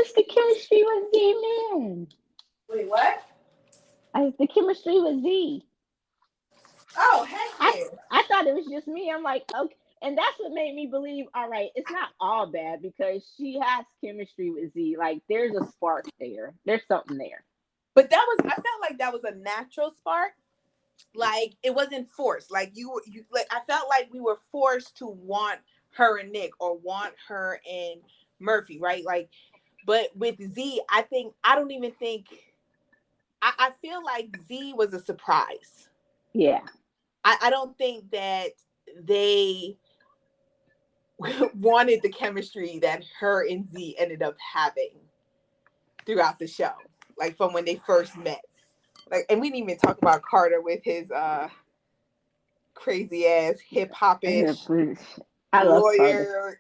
It's the chemistry with Z, man. Wait, what? The chemistry with Z. Oh, heck I yeah. I thought it was just me. I'm like, okay, and that's what made me believe. All right, it's not all bad because she has chemistry with Z. Like, there's a spark there. There's something there. But I felt like that was a natural spark. Like, it wasn't forced. Like, like, I felt like we were forced to want her and Nick or want her and Murphy, right? Like, but with Z, I don't even think, I feel like Z was a surprise. Yeah. I don't think that they wanted the chemistry that her and Z ended up having throughout the show, like from when they first met. Like, and we didn't even talk about Carter with his crazy ass hip hop-ish I love Carter. lawyer,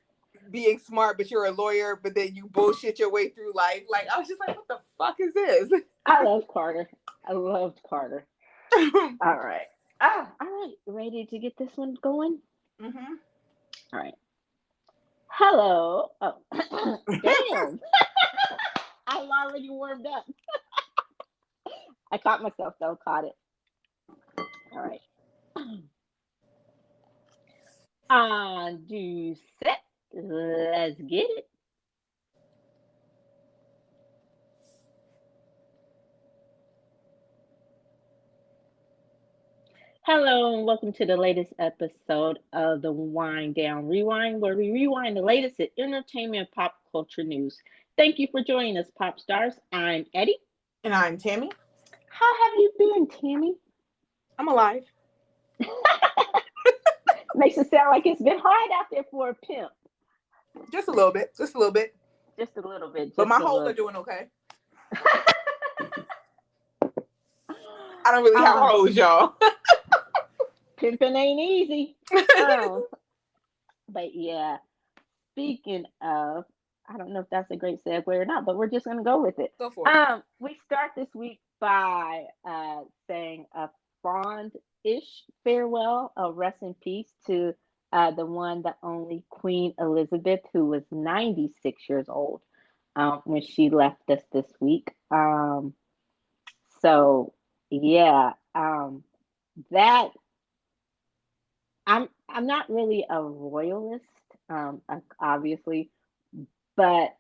being smart, but you're a lawyer, but then you bullshit your way through life. Like, I was just like, what the fuck is this? I love Carter. I loved Carter. All right. All right. Ready to get this one going? Mm-hmm. All right. Hello. Oh, damn. I'm already warmed up. I caught myself though. Caught it. All right. On do set. Let's get it. Hello and welcome to the latest episode of the Wine Down ReWine, where we rewind the latest in entertainment and pop culture news. Thank you for joining us, pop stars. I'm Eddie. And I'm Tammy. How have you been, Tammy? I'm alive. Makes it sound like it's been hard out there for a pimp. Just a little bit. Just a little bit. Just a little bit. But my hoes are doing okay. I don't really have hoes, y'all. Pimping ain't easy. But yeah, speaking of, I don't know if that's a great segue or not, but we're just gonna go with it. Go for it. We start this week by saying a fond-ish farewell, a rest in peace to the one, the only Queen Elizabeth, who was 96 years old when she left us this week. So yeah, that I'm not really a royalist, obviously, but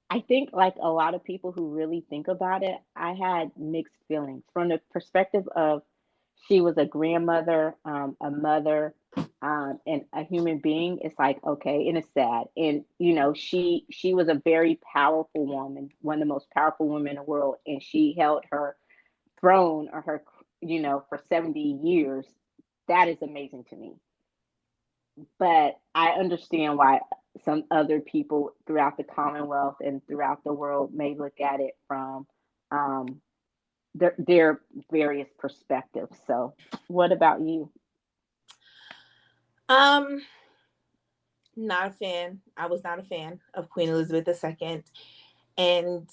I think like a lot of people who really think about it, I had mixed feelings from the perspective of she was a grandmother, a mother, and a human being. It's like okay, and it's sad, and you know she was a very powerful woman, one of the most powerful women in the world, and she held her throne or her for 70 years. That is amazing to me. But I understand why some other people throughout the Commonwealth and throughout the world may look at it from um, their various perspectives. So, what about you? Not a fan. I was not a fan of Queen Elizabeth II. And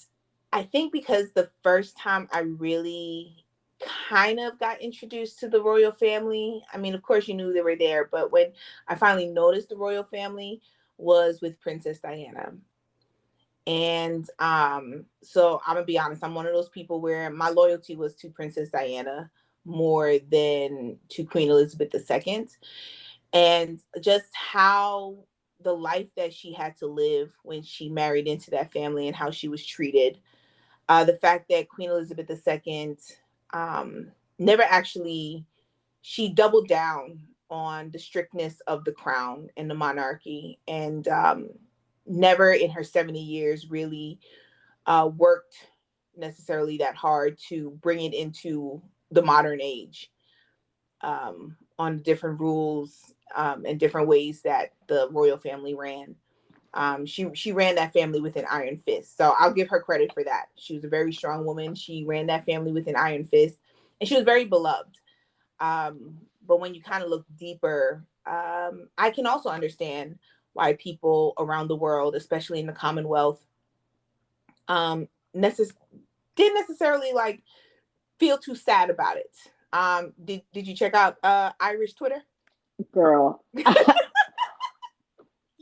I think because the first time I really kind of got introduced to the royal family, I mean, of course, you knew they were there, but when I finally noticed the royal family was with Princess Diana. And so I'm gonna be honest, I'm one of those people where my loyalty was to Princess Diana more than to Queen Elizabeth II. And just how the life that she had to live when she married into that family and how she was treated. The fact that Queen Elizabeth II never actually, she doubled down on the strictness of the crown and the monarchy, and never in her 70 years really worked necessarily that hard to bring it into the modern age, on different rules and different ways that the royal family ran. She ran that family with an iron fist. So I'll give her credit for that. She was a very strong woman. She ran that family with an iron fist, and she was very beloved. But when you kind of look deeper, I can also understand why people around the world, especially in the Commonwealth, um, didn't necessarily like feel too sad about it. Did you check out Irish Twitter? Girl.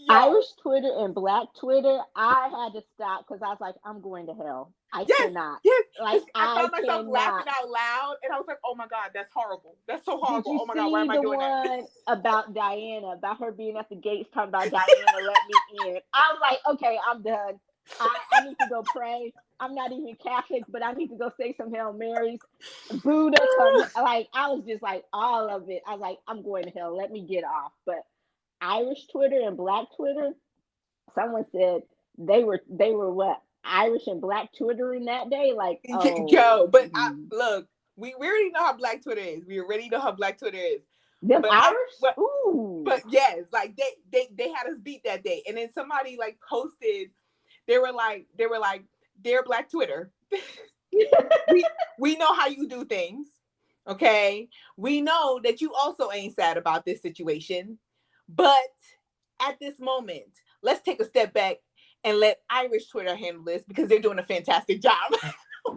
Yo, Irish Twitter and Black Twitter, I had to stop because I was like, I'm going to hell. I yes, cannot. yes. Like, Because I I found myself cannot. laughing out loud, and I was like, "Oh my god, that's horrible. That's so Did horrible. you Oh my god, why see am I the doing that?" one about Diana, about her being at the gates talking about Diana, let me in? I was like, okay, I'm done. I need to go pray. I'm not even Catholic, but I need to go say some Hail Marys. Buddha, come. Like, I was just like, all of it. I was like, I'm going to hell. Let me get off. But Irish Twitter and Black Twitter, someone said they were what? Irish and Black Twittering that day? Like, oh, Yo, but look, we already know how Black Twitter is. We already know how Black Twitter is. them But I, Irish? but Ooh. but yes, like they had us beat that day. And then somebody like posted, they were like, "Dear Black Twitter, we we know how you do things. Okay, we know that you also ain't sad about this situation, but at this moment, let's take a step back and let Irish Twitter handle this because they're doing a fantastic job."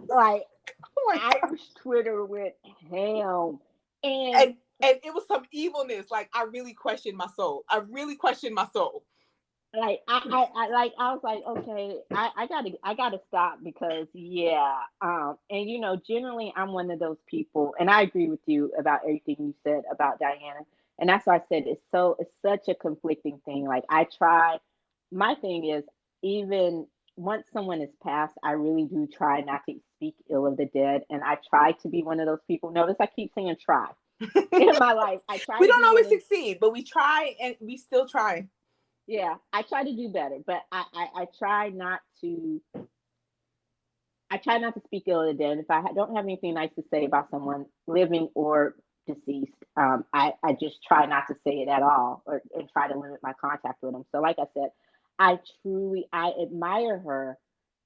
Like, Oh my god. Irish Twitter went ham. And And it was some evilness. Like I really questioned my soul. I really questioned my soul. like I was like, okay, I gotta stop because yeah. And generally I'm one of those people, and I agree with you about everything you said about Diana. And that's why I said it's such a conflicting thing. Like I try, my thing is, even once someone is passed, I really do try not to speak ill of the dead. And I try to be one of those people. Notice I keep saying try in my life. I try We to don't be one always of succeed, but we try and we still try. yeah, I try to do better, but I try not to speak ill of the dead. If I don't have anything nice to say about someone living or deceased, I just try not to say it at all, and try to limit my contact with them. So, like I said, I admire her.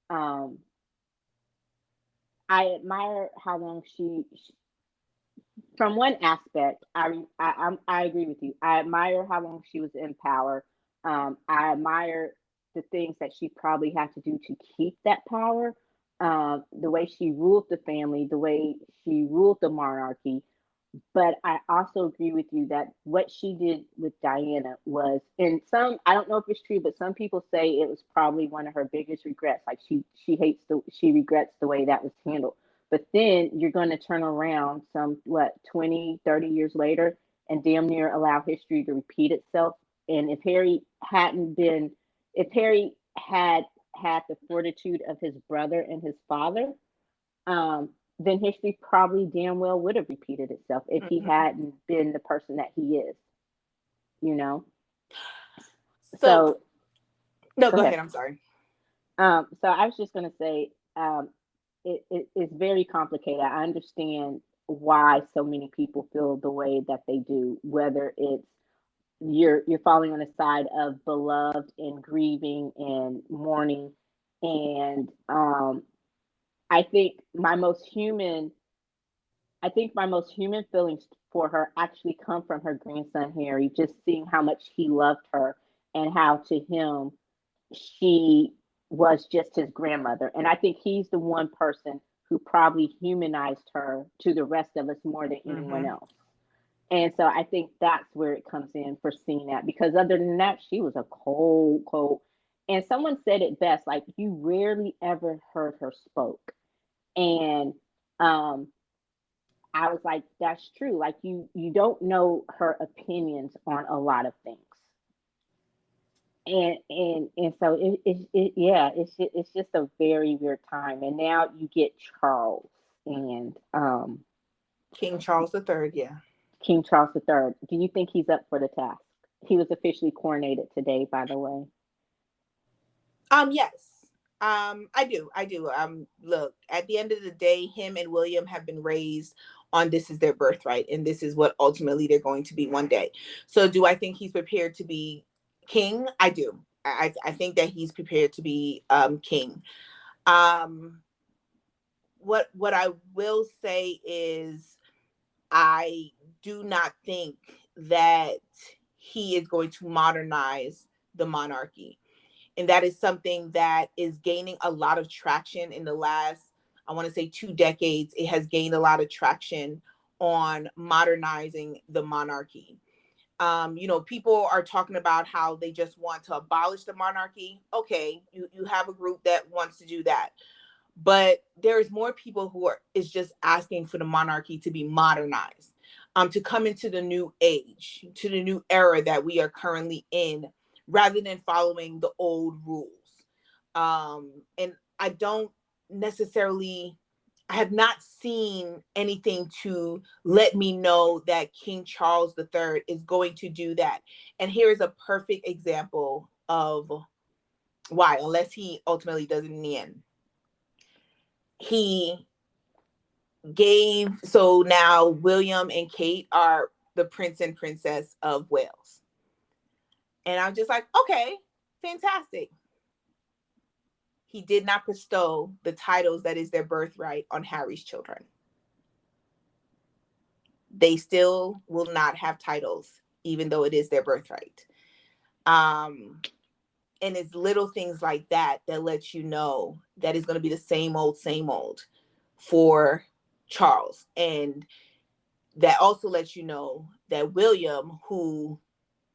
Um, I admire how long from one aspect, I agree with you. I admire how long she was in power. I admire the things that she probably had to do to keep that power. The way she ruled the family, the way she ruled the monarchy. But I also agree with you that what she did with Diana was, and some, I don't know if it's true, but some people say it was probably one of her biggest regrets. Like she regrets the way that was handled. But then you're going to turn around some, what, 20, 30 years later and damn near allow history to repeat itself. And if Harry had the fortitude of his brother and his father, then history probably damn well would have repeated itself if he Mhm. hadn't been the person that he is, you know? So So no, go go ahead. ahead. I'm sorry. So I was just going to say, it's very complicated. I understand why so many people feel the way that they do, whether it's you're falling on the side of beloved and grieving and mourning. And I think my most human I think my most human feelings for her actually come from her grandson Harry, just seeing how much he loved her and how to him she was just his grandmother. And I think he's the one person who probably humanized her to the rest of us more than anyone Mm-hmm. else. And so I think that's where it comes in for seeing that, because other than that, she was a cold, cold. And someone said it best, like you rarely ever heard her spoke. And um I was like, that's true. Like you don't know her opinions on a lot of things. And so yeah, it's just a very weird time. And now you get Charles and King Charles III. Yeah. King Charles III. Do you think he's up for the task? He was officially coronated today, by the way. Yes. I do. I do. Look, at the end of the day, him and William have been raised on this is their birthright, and this is what ultimately they're going to be one day. So, do I think he's prepared to be king? I do. I think that he's prepared to be king. Um, what I will say is I do not think that he is going to modernize the monarchy. And that is something that is gaining a lot of traction in the last, I want to say, 2 decades. It has gained a lot of traction on modernizing the monarchy. People are talking about how they just want to abolish the monarchy. Okay, you have a group that wants to do that. But there's more people who is just asking for the monarchy to be modernized, to come into the new age, to the new era that we are currently in, rather than following the old rules. And I don't necessarily, I have not seen anything to let me know that King Charles III is going to do that. And here is a perfect example of why, unless he ultimately does it in the end. He so now William and Kate are the prince and princess of Wales. And I'm just like, okay, fantastic. He did not bestow the titles that is their birthright on Harry's children. They still will not have titles, even though it is their birthright. And it's little things like that that lets you know that it's going to be the same old for Charles. And that also lets you know that William, who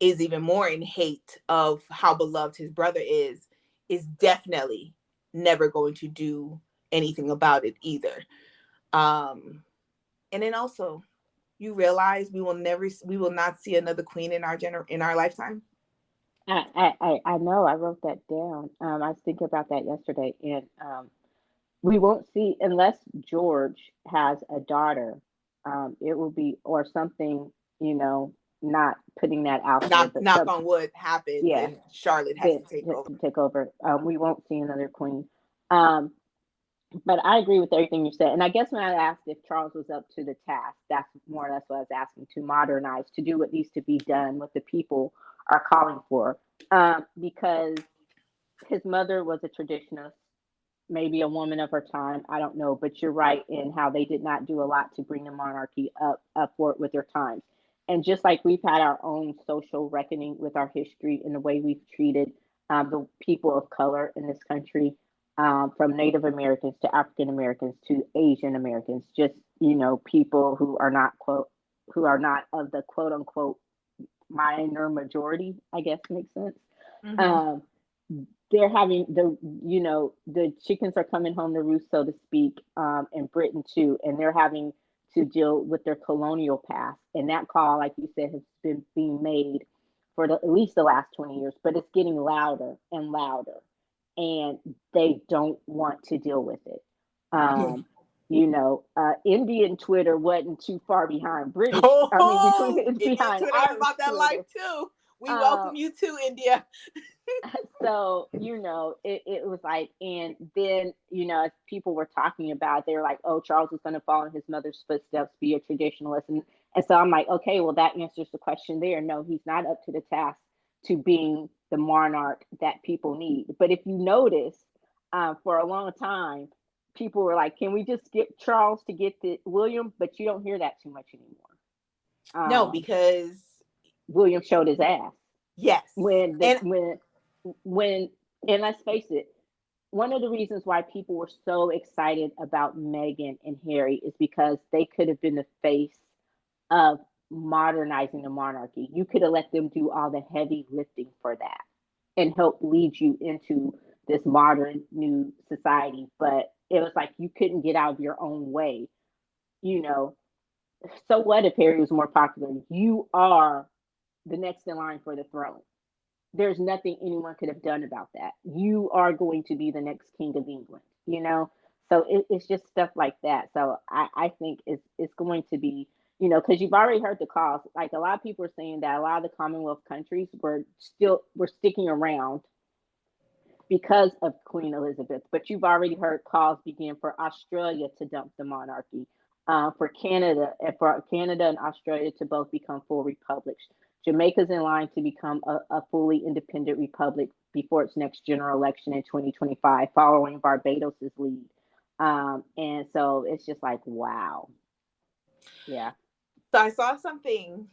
is even more in hate of how beloved his brother is definitely never going to do anything about it either. And then also, you realize we will not see another queen in our lifetime. I know. I wrote that down. I was thinking about that yesterday, and we won't see unless George has a daughter. It will be or something, you know, not putting that out there, but Knock on wood happens, yeah, and Charlotte has to take over. to take over. We won't see another queen. Um, but I agree with everything you said. And I guess when I asked if Charles was up to the task, that's more or less what I was asking, to modernize, to do what needs to be done, what the people are calling for. Because his mother was a traditionalist, maybe a woman of her time. I don't know, but you're right in how they did not do a lot to bring the monarchy upward with their times. And just like we've had our own social reckoning with our history and the way we've treated the people of color in this country, from Native Americans to African Americans to Asian Americans, just people who are not of the quote unquote minor majority, I guess makes sense. Mm-hmm. They're having the chickens are coming home to roost, so to speak, in Britain too, and they're having to deal with their colonial past. And that call, like you said, has been being made for at least the last 20 years, but it's getting louder and louder, and they don't want to deal with it. Indian Twitter wasn't too far behind British. I mean, Indian behind Twitter was Irish about that Twitter. life too. We welcome you to India. So it was like, and then as people were talking about, they were like, oh, Charles was going to follow in his mother's footsteps, be a traditionalist. And so I'm like, okay, well, that answers the question there. No, he's not up to the task to being the monarch that people need. But if you notice, for a long time, people were like, can we just skip Charles to get to William? But you don't hear that too much anymore. No, because William showed his ass. Yes. When and let's face it, one of the reasons why people were so excited about Meghan and Harry is because they could have been the face of modernizing the monarchy. You could have let them do all the heavy lifting for that and help lead you into this modern new society. But it was like you couldn't get out of your own way. So what if Harry was more popular? You are the next in line for the throne. There's nothing anyone could have done about that. You are going to be the next king of England. So it's just stuff like that. So I think it's going to be, because you've already heard the calls. Like a lot of people are saying that a lot of the Commonwealth countries were sticking around because of Queen Elizabeth. But you've already heard calls begin for Australia to dump the monarchy, for Canada and Australia to both become full republics. Jamaica's in line to become a fully independent republic before its next general election in 2025, following Barbados's lead. And so it's just like, wow. Yeah. So I saw something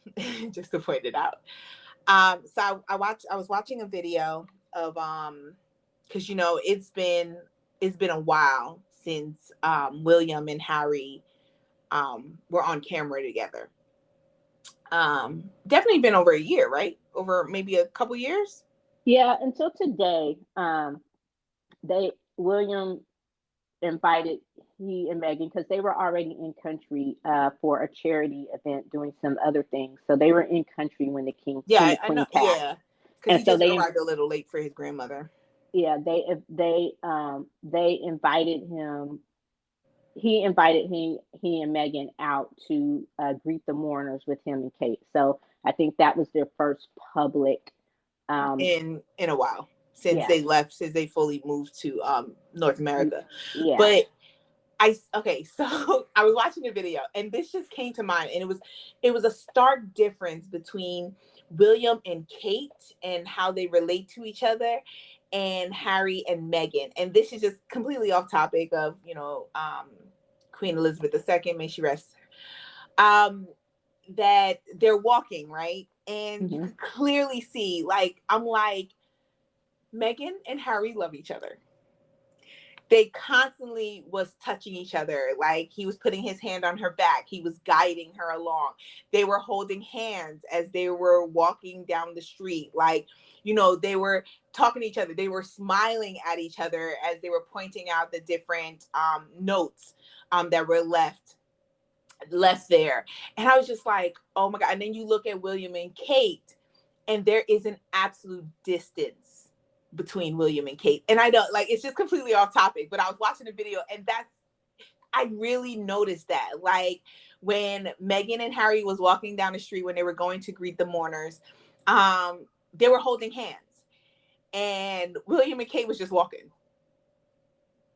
just to point it out. So I was watching a video of because it's been a while since William and Harry were on camera together. Definitely been over a year, right? Over maybe a couple years. Yeah, until today, they William invited he and Megan because they were already in country for a charity event doing some other things. So they were in country when Yeah, the I know. queen passed. Yeah, because And he so just arrived a little late for his grandmother. they invited him. He invited he and Megan out to greet the mourners with him and Kate. So I think that was their first public. Um, In a while since yeah, they left, since they fully moved to North America. yeah. But okay, so I was watching a video and this just came to mind, and it was a stark difference between William and Kate and how they relate to each other, and Harry and Meghan. And this is just completely off topic of, Queen Elizabeth II, may she rest. Um that they're walking, right? And you Hmm. could clearly see, like, I'm like, Meghan and Harry love each other. They constantly was touching each other. Like, he was putting his hand on her back, he was guiding her along, they were holding hands as they were walking down the street. Like, they were talking to each other, they were smiling at each other as they were pointing out the different notes that were left there. And I was just like, oh my God. And then you look at William and Kate, and there is an absolute distance between William and Kate. And I don't, like, it's just completely off topic, but I was watching the video, and I really noticed that. Like, when Meghan and Harry was walking down the street when they were going to greet the mourners, they were holding hands. And William and Kate was just walking.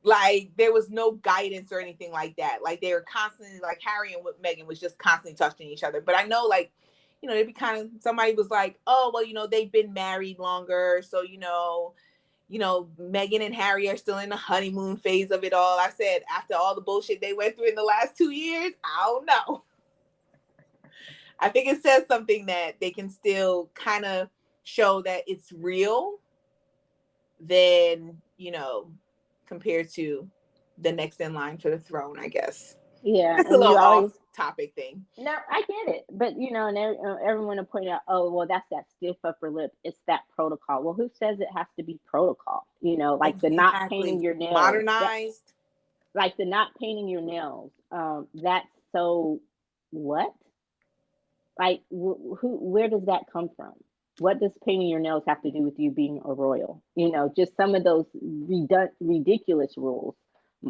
Like, there was no guidance or anything like that. Like, they were constantly, like, Harry and Meghan was just constantly touching each other. But I know, like, they'd be kind of, somebody was like, oh, well, they've been married longer, so Meghan and Harry are still in the honeymoon phase of it all. I said, after all the bullshit they went through in the last 2 years, I don't know. I think it says something that they can still kind of show that it's real, than, compared to the next in line for the throne, I guess. Yeah, That's a and little you off always topic thing. no, I get it, but and everyone will point out, oh, well, that's that stiff upper lip. It's that protocol. Well, who says it has to be protocol? Like the not painting Exactly. your nails. That Modernized. like the not painting your nails. That's so what? Like who? Where does that come from? What does painting your nails have to do with you being a royal? Just some of those ridiculous rules.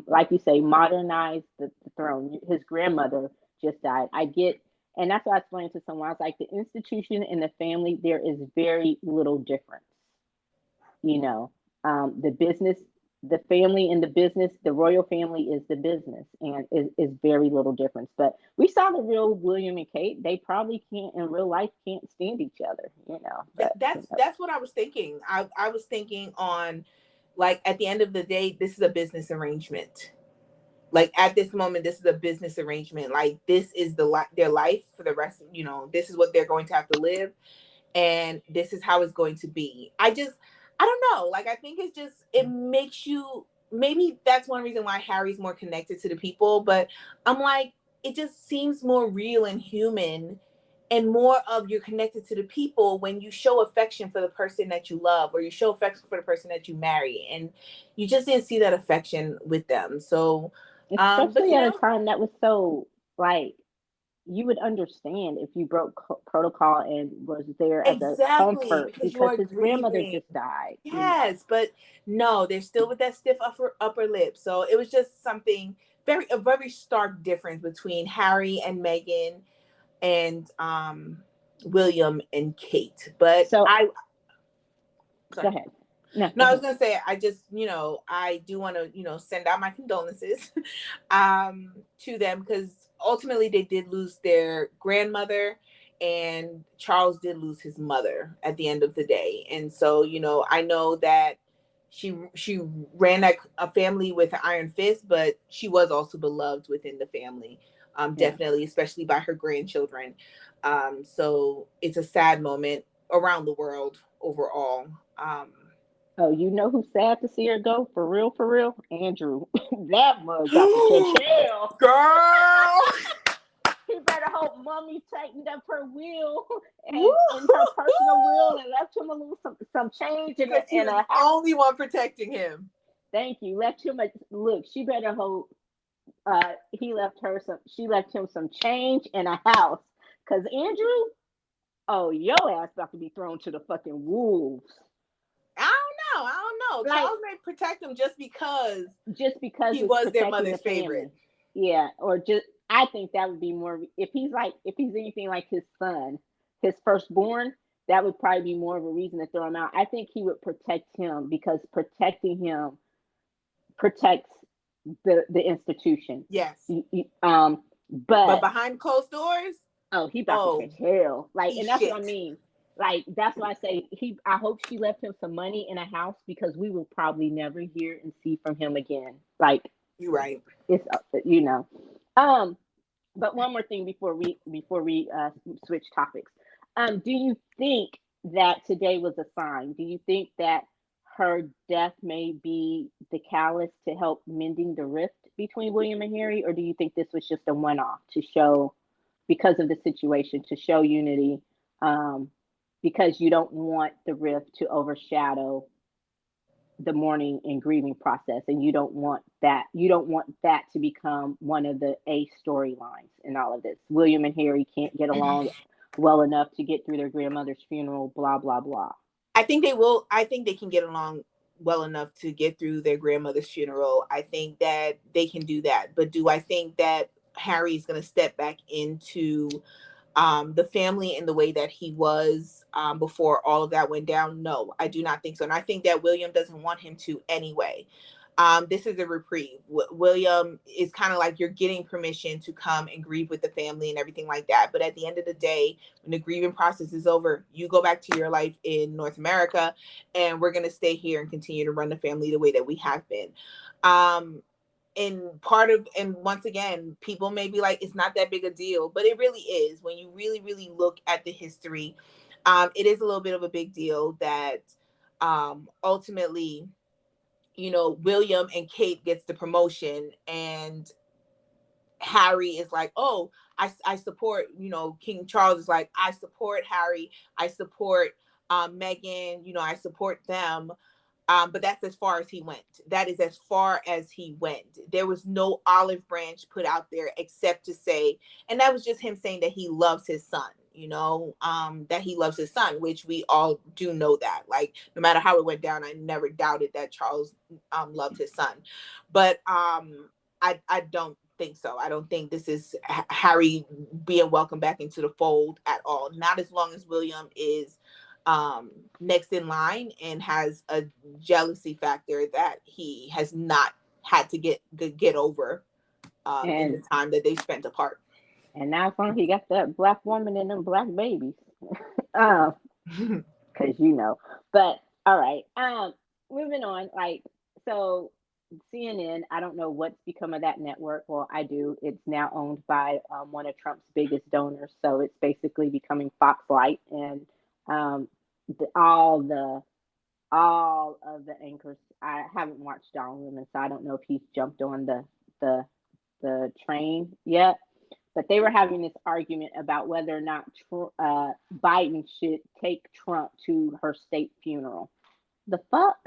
Like you say, modernize the throne. His grandmother just died. I get, and that's what I explained to someone. I was like, the institution and the family, there is very little difference. The business, the family and the business, the royal family is the business, and is very little difference. But we saw the real William and Kate. They probably can't in real life can't stand each other. But That's what I was thinking. I was thinking on, like, at the end of the day, this is a business arrangement. Like, at this moment, this is a business arrangement. Like, this is their life for the rest. This is what they're going to have to live, and this is how it's going to be. I don't know. Like, I think it makes you, maybe that's one reason why Harry's more connected to the people. But I'm like, it just seems more real and human, and more of, you're connected to the people when you show affection for the person that you love, or you show affection for the person that you marry, and you just didn't see that affection with them. So, but especially at a time that was so like you would understand if you broke protocol and was there as a exactly, comfort because you because are his grandmother grieving. just died. Yes, but no, they're still with that stiff upper lip. So it was just something, a very stark difference between Harry and Meghan, and William and Kate. But So go sorry. ahead. No, go No, I was ahead. gonna say, I just, I do want to, send out my condolences to them, because ultimately they did lose their grandmother, and Charles did lose his mother at the end of the day. And so, I know that she ran a family with an iron fist, but she was also beloved within the family. Yeah. Definitely, especially by her grandchildren. So it's a sad moment around the world overall. Oh, you know who's sad to see her go? For real, for real? Andrew. That mug got to catch hell. Girl. He better hope mommy tightened up her will Woo! and in her personal will and left him a little some change Because he in was a the only one protecting him. thank you. Left him a look. She better hope he left her some. She left him some change and a house. Cause Andrew, oh, your ass about to be thrown to the fucking wolves. I don't know. Like Charles may protect him just because he it's was their protecting the mother's family. favorite. Yeah, or just I think that would be more if he's anything like his son, his firstborn, that would probably be more of a reason to throw him out. I think he would protect him because protecting him protects the institution. Yes. But But behind closed doors, oh, he about to oh, catch hell. Like, he and that's what I shit. mean. Like, that's why I say I hope she left him some money in a house because we will probably never hear and see from him again. Like, You're right. it's you know. Um, but one more thing before we switch topics. Do you think that today was a sign? Do you think that her death may be the catalyst to help mending the rift between William and Harry, or do you think this was just a one-off to show because of the situation to show unity? Um, because you don't want the rift to overshadow the mourning and grieving process, and you don't want that to become one of the a storylines in all of this. William and Harry can't get along well enough to get through their grandmother's funeral, blah blah blah. I think they will. I think they can get along well enough to get through their grandmother's funeral. I think that they can do that. But do I think that Harry's going to step back into the family in the way that he was before all of that went down? No, I do not think so. And I think that William doesn't want him to anyway. This is a reprieve. William is kind of like you're getting permission to come and grieve with the family and everything like that. But at the end of the day, when the grieving process is over, you go back to your life in North America, and we're going to stay here and continue to run the family the way that we have been. And once again, people may be like, it's not that big a deal, but it really is. When you really, really look at the history, it is a little bit of a big deal that ultimately, William and Kate gets the promotion, and Harry is like, oh, I support, King Charles is like, I support Harry. I support Meghan, I support them. But that's as far as he went. That is as far as he went. There was no olive branch put out there except to say, and that was just him saying that he loves his son, that he loves his son, which we all do know that. Like, no matter how it went down, I never doubted that Charles loved his son. But I don't think so. I don't think this is Harry being welcomed back into the fold at all. Not as long as William is next in line and has a jealousy factor that he has not had to get over in the And time that they spent apart. now as long as he got that black woman and them black babies, um, because But all right, moving on. Like so, CNN. I don't know what's become of that network. Well, I do. It's now owned by one of Trump's biggest donors, so it's basically becoming Fox Light, and um, all of the anchors. I haven't watched all of them, so I don't know if he's jumped on the the train yet. But they were having this argument about whether or not Biden should take Trump to her state funeral. The fuck?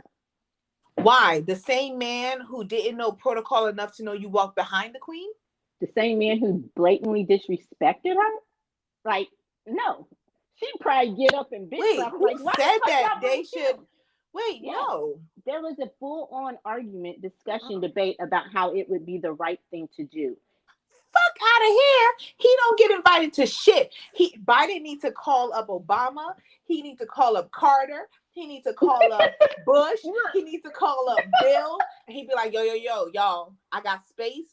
Why? The same man who didn't know protocol enough to know you walk behind the queen? The same man who blatantly disrespected her? Like, no. She'd probably get up and bitch Wait, slap him. who Like, why the said fuck that y'all they bring should? him? Wait, Yes. no. There was a full on argument, discussion, debate about how it would be the right thing to do. Fuck out of here. He don't get invited to shit. Biden needs to call up Obama. He needs to call up Carter. He needs to call up Bush. He needs to call up Bill. And he'd be like, yo, y'all, I got space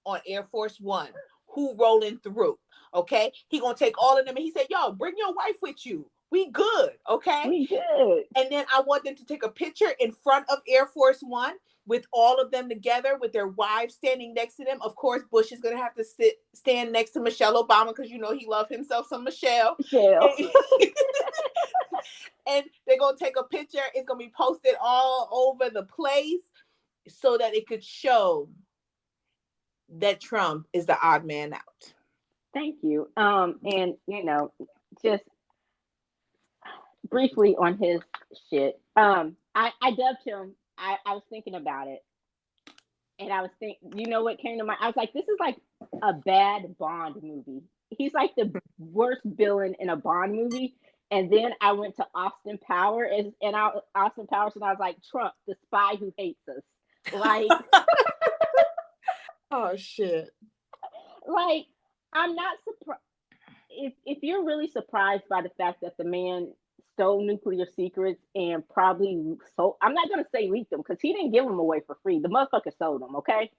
on Air Force One. Who rolling through? Okay. He gonna take all of them. And he said, yo, bring your wife with you. We good. Okay. We good. And then I want them to take a picture in front of Air Force One with all of them together with their wives standing next to them. Of course, Bush is going to have to stand next to Michelle Obama because he loved himself some Michelle. Michelle. And they're going to take a picture. It's going to be posted all over the place so that it could show that Trump is the odd man out. Thank you. And just briefly on his shit. I dubbed him. I was thinking about it, and I was thinking, what came to mind? I was like, this is like a bad Bond movie. He's like the worst villain in a Bond movie. And then I went to Austin Powers, Austin Powers, and I was like, Trump, the spy who hates us. Like, oh shit. Like, I'm not surprised if you're really surprised by the fact that the man stole nuclear secrets and probably sold. I'm not gonna say leaked them because he didn't give them away for free. The motherfucker sold them, okay?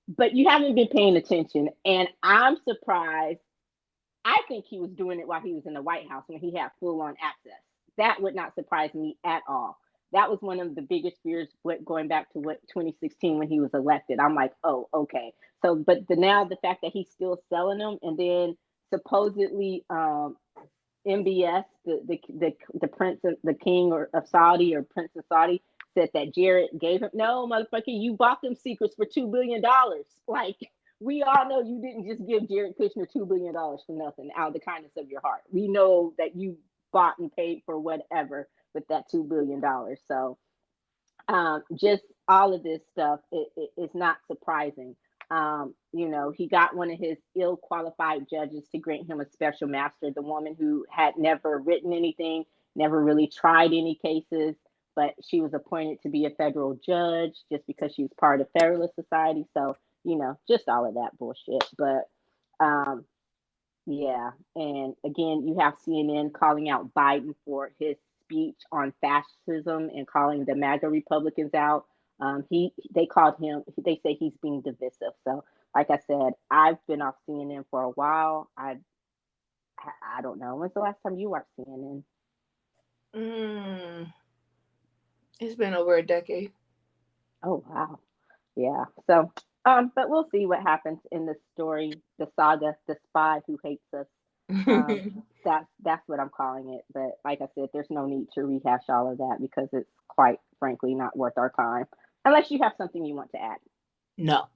But you haven't been paying attention, and I'm surprised. I think he was doing it while he was in the White House when he had full on access. That would not surprise me at all. That was one of the biggest fears going back to 2016 when he was elected. I'm like, oh, okay. So, but now the fact that he's still selling them, and then supposedly MBS, the prince of the king of Saudi or prince of Saudi, said that Jared gave him. No, motherfucker, you bought them secrets for $2 billion. Like, we all know you didn't just give Jared Kushner $2 billion for nothing out of the kindness of your heart. We know that you bought and paid for whatever with that $2 billion. So just all of this stuff is not surprising. He got one of his ill-qualified judges to grant him a special master, the woman who had never written anything, never really tried any cases, but she was appointed to be a federal judge just because she was part of Federalist Society. So, just all of that bullshit. But yeah. And again, you have CNN calling out Biden for his speech on fascism and calling the MAGA Republicans out. They called him. They say he's being divisive. So, like I said, I've been off CNN for a while. I don't know. When's the last time you watched CNN? It's been over a decade. Oh wow, yeah. So, but we'll see what happens in the story, the saga, the spy who hates us. That's what I'm calling it. But like I said, there's no need to rehash all of that because it's quite frankly not worth our time. Unless you have something you want to add. No.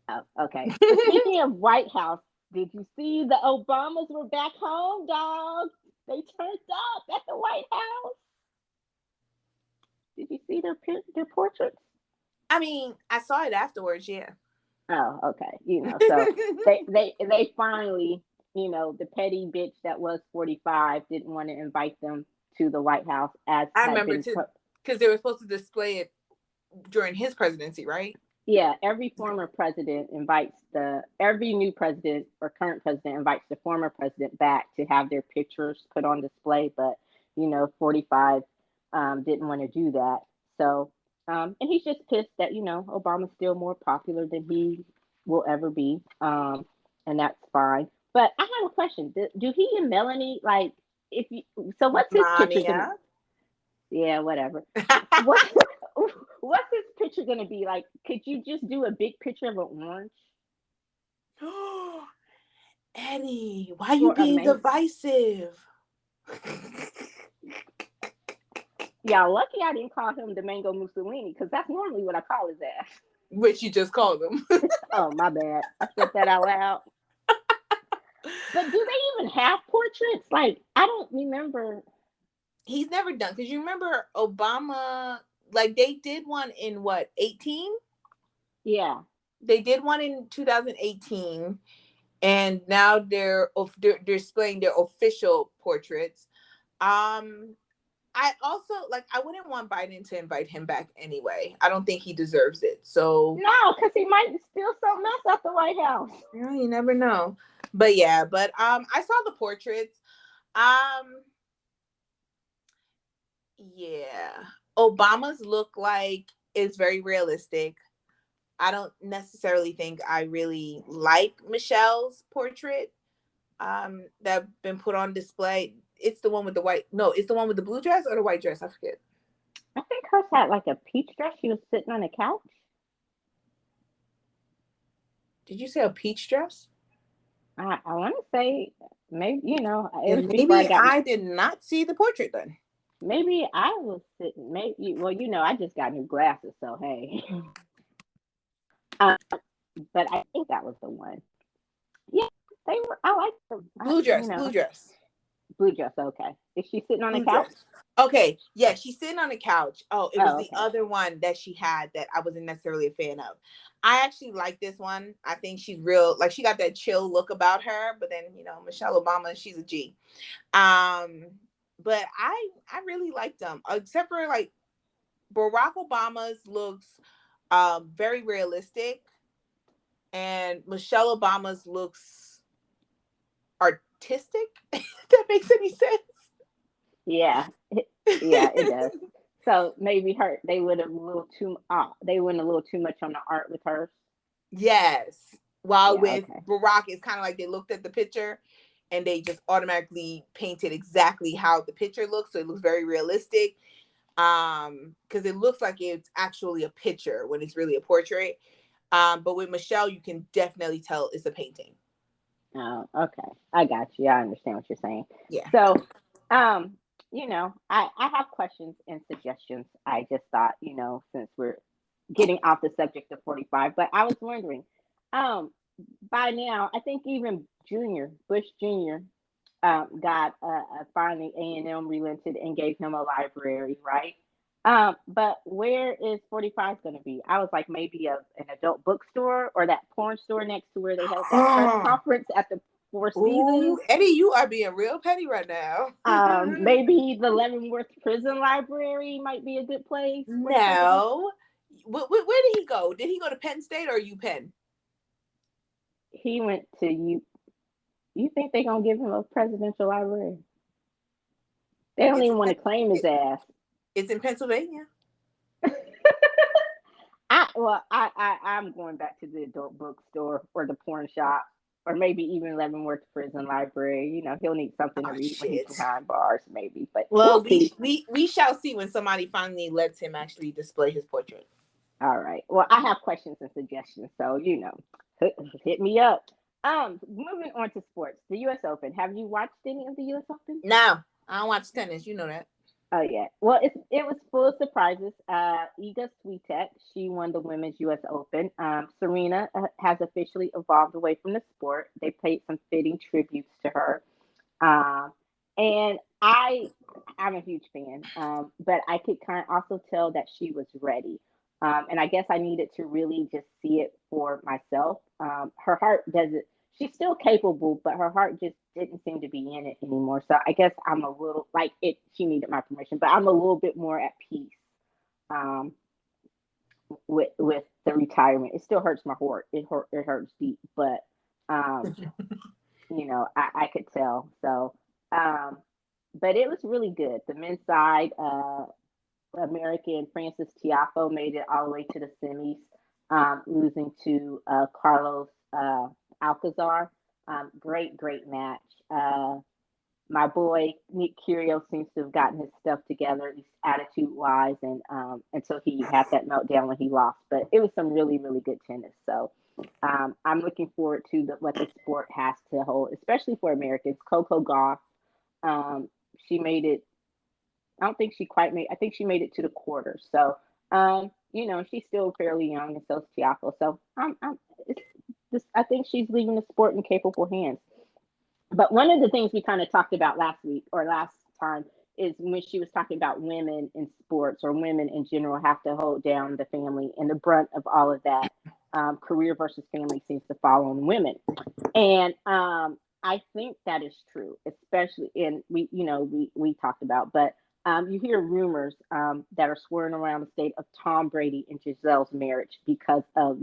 Oh, okay. So speaking of White House, did you see the Obamas were back home, dog? They turned up at the White House. Did you see their portraits? I mean, I saw it afterwards, yeah. Oh, okay. So they finally, the petty bitch that was 45 didn't want to invite them to the White House as I remember because they were supposed to display it during his presidency, right? Yeah, every former president every new president or current president invites the former president back to have their pictures put on display, but 45 didn't want to do that. So, and he's just pissed that Obama's still more popular than he will ever be, and that's fine. But I have a question: do he and Melanie like? What's his picture gonna? Yeah, whatever. What's his picture gonna be like? Could you just do a big picture of an orange? Eddie, why are you being divisive? Yeah, lucky I didn't call him the Mango Mussolini because that's normally what I call his ass. Which you just called him. Oh, my bad. I said that out loud. But do they even have portraits? Like, I don't remember. He's never done, because you remember Obama, like they did one in 18? Yeah. They did one in 2018, and now they're displaying their official portraits. I also I wouldn't want Biden to invite him back anyway. I don't think he deserves it. So no, because he might steal something else at the White House. Yeah, you never know. But I saw the portraits. Yeah, Obama's look like is very realistic. I don't necessarily think I really like Michelle's portrait that's been put on display. It's the one with the white. No, it's the one with the blue dress or the white dress. I forget. I think hers had like a peach dress. She was sitting on a couch. Did you say a peach dress? I want to say maybe maybe I did not see the portrait then. Maybe I was sitting. Maybe I just got new glasses, so hey. But I think that was the one. Yeah. They were. I like them. Blue You dress, know, blue dress. blue dress. Okay. Is she sitting on the Blue couch? dress. Okay, yeah, she's sitting on the couch. Oh, it was Oh, the okay. other one that she had that I wasn't necessarily a fan of. I actually like this one. I think she's real, like she got that chill look about her. But then Michelle Obama, she's a G. Um, but I really liked them, except for like Barack Obama's looks very realistic, and Michelle Obama's looks artistic. If that makes any sense. Yeah. Yeah, it does. So maybe they would have a little too. They went a little too much on the art with hers. Yes. While Yeah. with Okay. Barack, it's kind of like they looked at the picture and they just automatically painted exactly how the picture looks, so it looks very realistic. Because it looks like it's actually a picture when it's really a portrait. But with Michelle, you can definitely tell it's a painting. Oh, okay. I got you. I understand what you're saying. Yeah. So, um, I have questions and suggestions. I just thought, since we're getting off the subject of 45, but I was wondering, um, by now, I think even Bush Junior, got finally A&M relented and gave him a library, right? But where is 45 going to be? I was like, maybe an adult bookstore or that porn store next to where they held that press conference at the Four Ooh, Seasons. Eddie, you are being real petty right now. Maybe the Leavenworth Prison Library might be a good place for the president. No. Where did he go? Did he go to Penn State or UPenn? He went to you. You think they're gonna give him a presidential library? They don't It's even in want to claim his ass. it's in Pennsylvania. I'm going back to the adult bookstore or the porn shop or maybe even Leavenworth Prison Library. He'll need something to Oh read when he's shit. behind bars, maybe, but we'll Well, we see. we we shall see when somebody finally lets him actually display his portrait. All right. Well, I have questions and suggestions, so hit me up. Moving on to sports, the U.S. Open. Have you watched any of the U.S. Open? No, I don't watch tennis. You know that. Oh yeah. Well, it was full of surprises. Iga Swiatek, she won the Women's U.S. Open. Serena has officially evolved away from the sport. They paid some fitting tributes to her. Um, and I'm a huge fan, but I could kind of also tell that she was ready. And I guess I needed to really just see it for myself. Her heart doesn't. She's still capable, but her heart just didn't seem to be in it anymore. So I guess I'm a little like it. She needed my permission, but I'm a little bit more at peace um, with the retirement. It still hurts my heart. It hurts deep, but um, I could tell. So, um, but it was really good. The men's side, American Francis Tiafoe made it all the way to the semis, losing to Carlos Alcazar. Great match. My boy Nick Kyrgios seems to have gotten his stuff together, at least attitude-wise, and until he had that meltdown when he lost. But it was some really, really good tennis. So I'm looking forward to what the sport has to hold, especially for Americans. Coco Gauff, um, she made it. I don't think she quite made. I think she made it to the quarters. So, she's still fairly young, and so's Tiafo. So, it's this. I think she's leaving the sport in capable hands. But one of the things we kind of talked about last week or last time is when she was talking about women in sports or women in general have to hold down the family, and the brunt of all of that career versus family seems to fall on women. And I think that is true, especially in we talked about, but you hear rumors that are swirling around the state of Tom Brady and Giselle's marriage because of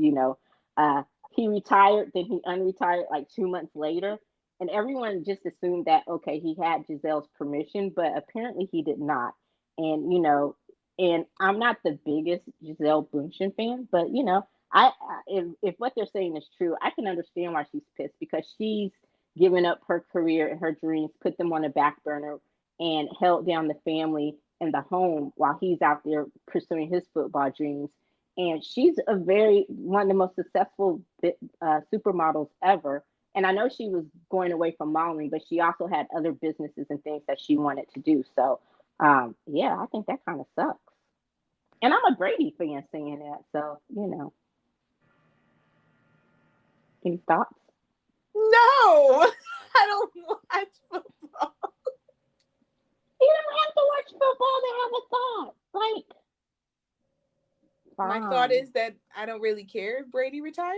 he retired, then he unretired like 2 months later, and everyone just assumed that okay he had Giselle's permission, but apparently he did not. And and I'm not the biggest Giselle Bundchen fan, but if what they're saying is true, I can understand why she's pissed because she's given up her career and her dreams, put them on the back burner, and held down the family and the home while he's out there pursuing his football dreams. And she's a very one of the most successful supermodels ever. And I know she was going away from modeling, but she also had other businesses and things that she wanted to do. So, yeah, I think that kind of sucks. And I'm a Brady fan saying that. So, any thoughts? No, I don't watch football. You don't have to watch football to have a thought. Like, My thought fine. is that I don't really care if Brady retires.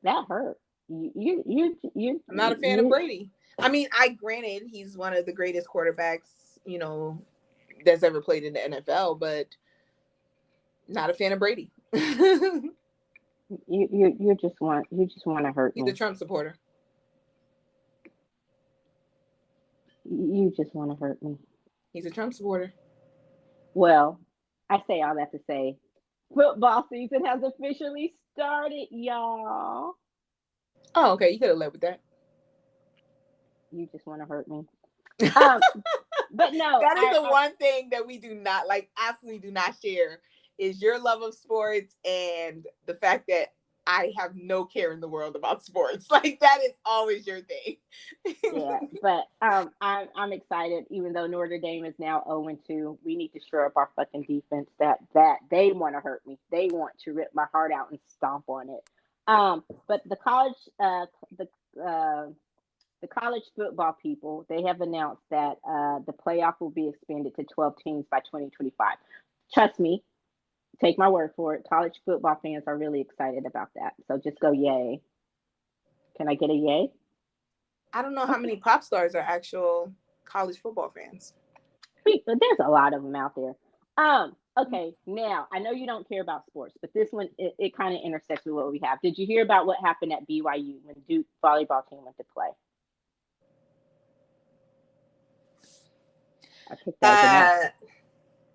That hurt. I'm not a fan of You Brady. I mean, I granted he's one of the greatest quarterbacks, that's ever played in the NFL, but not a fan of Brady. you just want to hurt He's a me. Trump supporter. You just want to hurt me. He's a Trump supporter. Well, I say all that to say, football season has officially started, y'all. Oh, okay. You could have led with that. You just want to hurt me. Um, but no, That is the one thing that we do not like, absolutely do not share, is your love of sports and the fact that I have no care in the world about sports. Like that is always your thing. yeah, but I'm excited. Even though Notre Dame is now 0-2, we need to shore up our fucking defense. That they want to hurt me. They want to rip my heart out and stomp on it. But uh, the college football people, they have announced that the playoff will be expanded to 12 teams by 2025. Trust me, take my word for it. College football fans are really excited about that. So just go yay. Can I get a yay? I don't know how many pop stars are actual college football fans. There's a lot of them out there. Okay, now I know you don't care about sports, but this one it kind of intersects with what we have. Did you hear about what happened at BYU when Duke volleyball team went to play? I picked that as a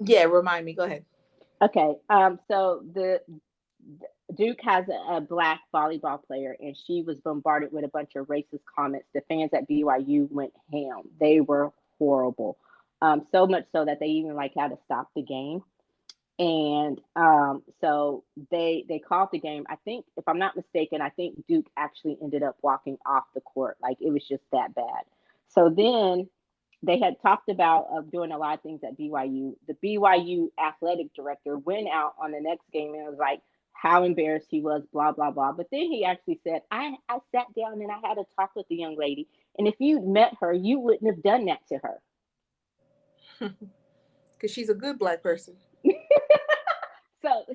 no. Yeah, remind me. Go ahead. Okay, so the Duke has a black volleyball player, and she was bombarded with a bunch of racist comments. The fans at BYU went ham. They were horrible, so much so that they even like had to stop the game. And so they called the game. I think, if I'm not mistaken, I think Duke actually ended up walking off the court. Like it was just that bad. So then they had talked about doing a lot of things at BYU. The BYU athletic director went out on the next game and was like how embarrassed he was, blah blah blah. But then he actually said, I sat down and I had a talk with the young lady, and if you met her, you wouldn't have done that to her. Because she's a good black person.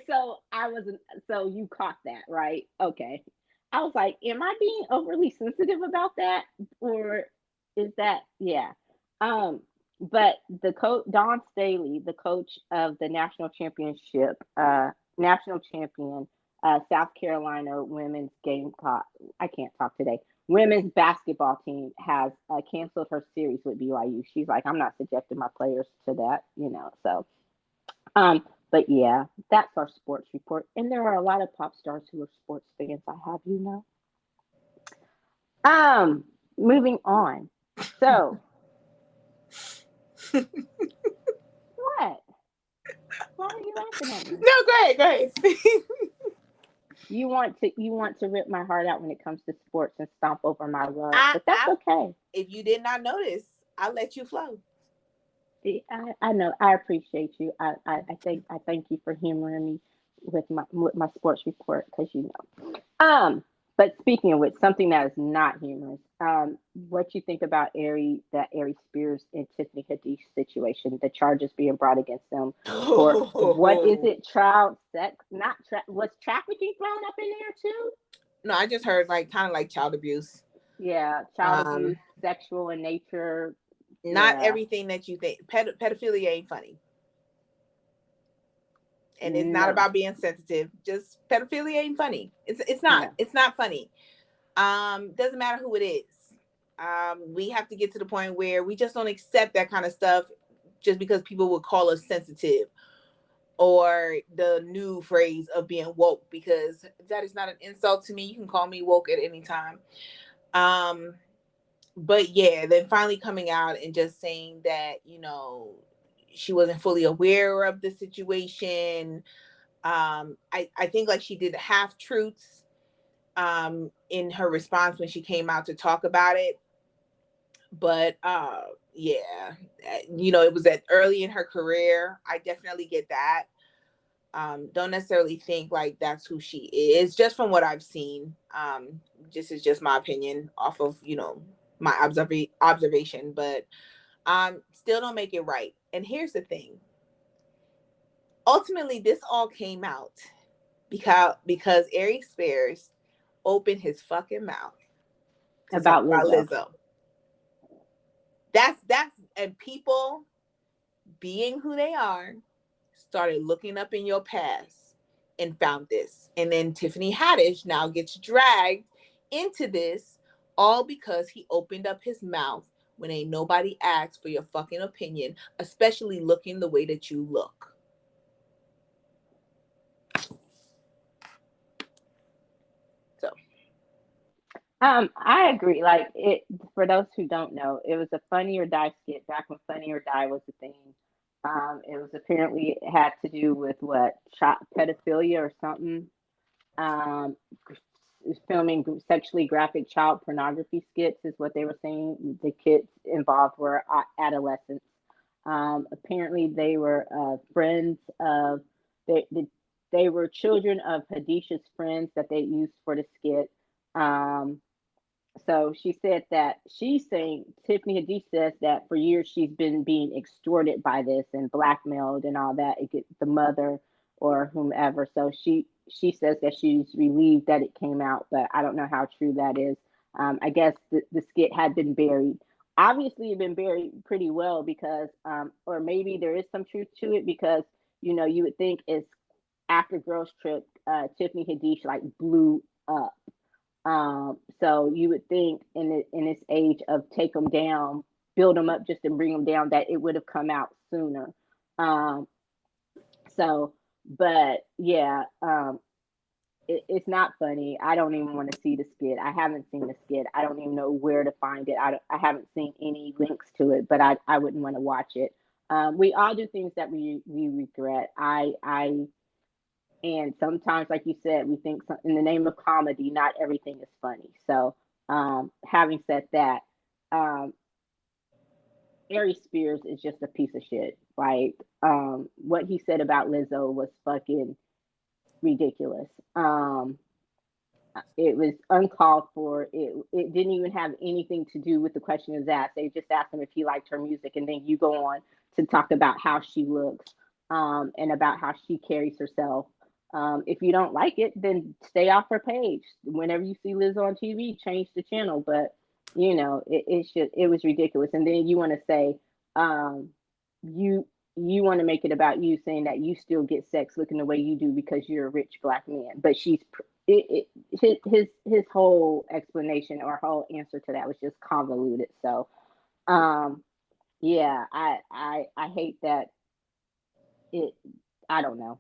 So I wasn't. So you caught that, right? Okay. I was like, am I being overly sensitive about that, or is that yeah? Um, but the coach Don Staley, the coach of the national champion, South Carolina women's Gamecock. I can't talk today. Women's basketball team has canceled her series with BYU. She's like, I'm not subjecting my players to that. So but yeah, that's our sports report. And there are a lot of pop stars who are sports fans, I have you know. Moving on. So what? Why are you laughing at me? No, go ahead, go ahead. You want to rip my heart out when it comes to sports and stomp over my love, I, but that's I, okay. if you did not notice, I let you flow. I know. I appreciate you. I thank you for humoring me with my sports report because you know. But speaking of which, something that is not humorous. What you think about Ari Spears and Tiffany Haddish situation? The charges being brought against them for what is Oh. it? Child sex? Not was trafficking thrown up in there too? No, I just heard like kind of like child abuse. Yeah, child Um, abuse, sexual in nature. Not Yeah, everything that you think. Pedophilia ain't funny, and it's not no, about being sensitive. Just pedophilia ain't funny. It's not. no. It's not funny. Doesn't matter who it is. We have to get to the point where we just don't accept that kind of stuff just because people would call us sensitive, or the new phrase of being woke, because that is not an insult to me. You can call me woke at any time. Um, but yeah, then finally coming out and just saying that, she wasn't fully aware of the situation. I think like she did half truths in her response when she came out to talk about it. But yeah, it was at early in her career. I definitely get that. Don't necessarily think like that's who she is, just from what I've seen. This is just my opinion off of, my observation, but still don't make it right. And here's the thing. Ultimately, this all came out because Ari Spears opened his fucking mouth to talk About about Lizzo. Lizzo. That's and people being who they are started looking up in your past and found this. And then Tiffany Haddish now gets dragged into this all because he opened up his mouth when ain't nobody asked for your fucking opinion, especially looking the way that you look. So I agree. Like it for those who don't know, it was a Funny or Die skit back when Funny or Die was a thing. It was apparently it had to do with what pedophilia or something. Um, Filming sexually graphic child pornography skits is what they were saying. The kids involved were adolescents. Apparently, they were friends of they were children of Hadisha's friends that they used for the skit. Um, so she said that she's saying Tiffany Haddish says that for years she's been being extorted by this and blackmailed and all that. It get the mother or whomever. So she says that she's relieved that it came out, but I don't know how true that is. I guess the skit had been buried. Obviously, it been buried pretty well because, or maybe there is some truth to it because you would think it's after Girls Trip, Tiffany Haddish like blew up. So you would think in this age of take them down, build them up just to bring them down, that it would have come out sooner. Um, so, but yeah, it's not funny. I don't even want to see the skit. I haven't seen the skit. I don't even know where to find it. I haven't seen any links to it, but I wouldn't want to watch it. We all do things that we regret. And sometimes, like you said, we think in the name of comedy, not everything is funny. So, having said that, um, Ari Spears is just a piece of shit. Like, what he said about Lizzo was fucking ridiculous. It was uncalled for. It didn't even have anything to do with the question that was asked. They just asked him if he liked her music, and then you go on to talk about how she looks, and about how she carries herself. If you don't like it, then stay off her page. Whenever you see Liz on TV, change the channel. But it was ridiculous. And then you want to say, um, you you want to make it about you, saying that you still get sex looking the way you do because you're a rich black man. But his whole explanation or whole answer to that was just convoluted. So um, yeah, I hate that it. I don't know.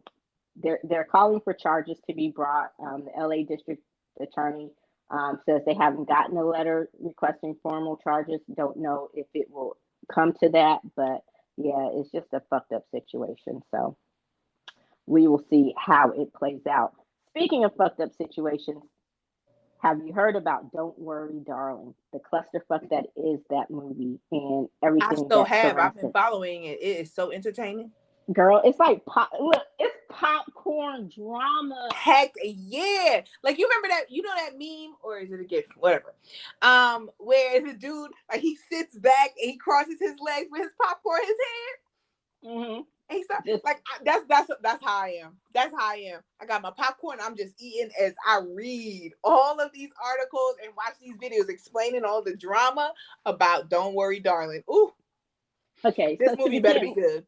They're calling for charges to be brought. The LA District Attorney says they haven't gotten a letter requesting formal charges. Don't know if it will come to that, but yeah, it's just a fucked up situation. So we will see how it plays out. Speaking of fucked up situations, have you heard about Don't Worry, Darling? The clusterfuck that is that movie and I everything so that have. I've surrounds been it. following it. It is so entertaining. Girl, it's like pop. Look, it's popcorn drama. Heck yeah. Like you remember that, that meme, or is it a gift? Whatever. Where the dude, like, he sits back and he crosses his legs with his popcorn in his hand. Mm-hmm. And he starts Just like, that's how I am. That's how I am. I got my popcorn. I'm just eating as I read all of these articles and watch these videos explaining all the drama about Don't Worry, Darling. Ooh, okay. this So to movie better be begin, good.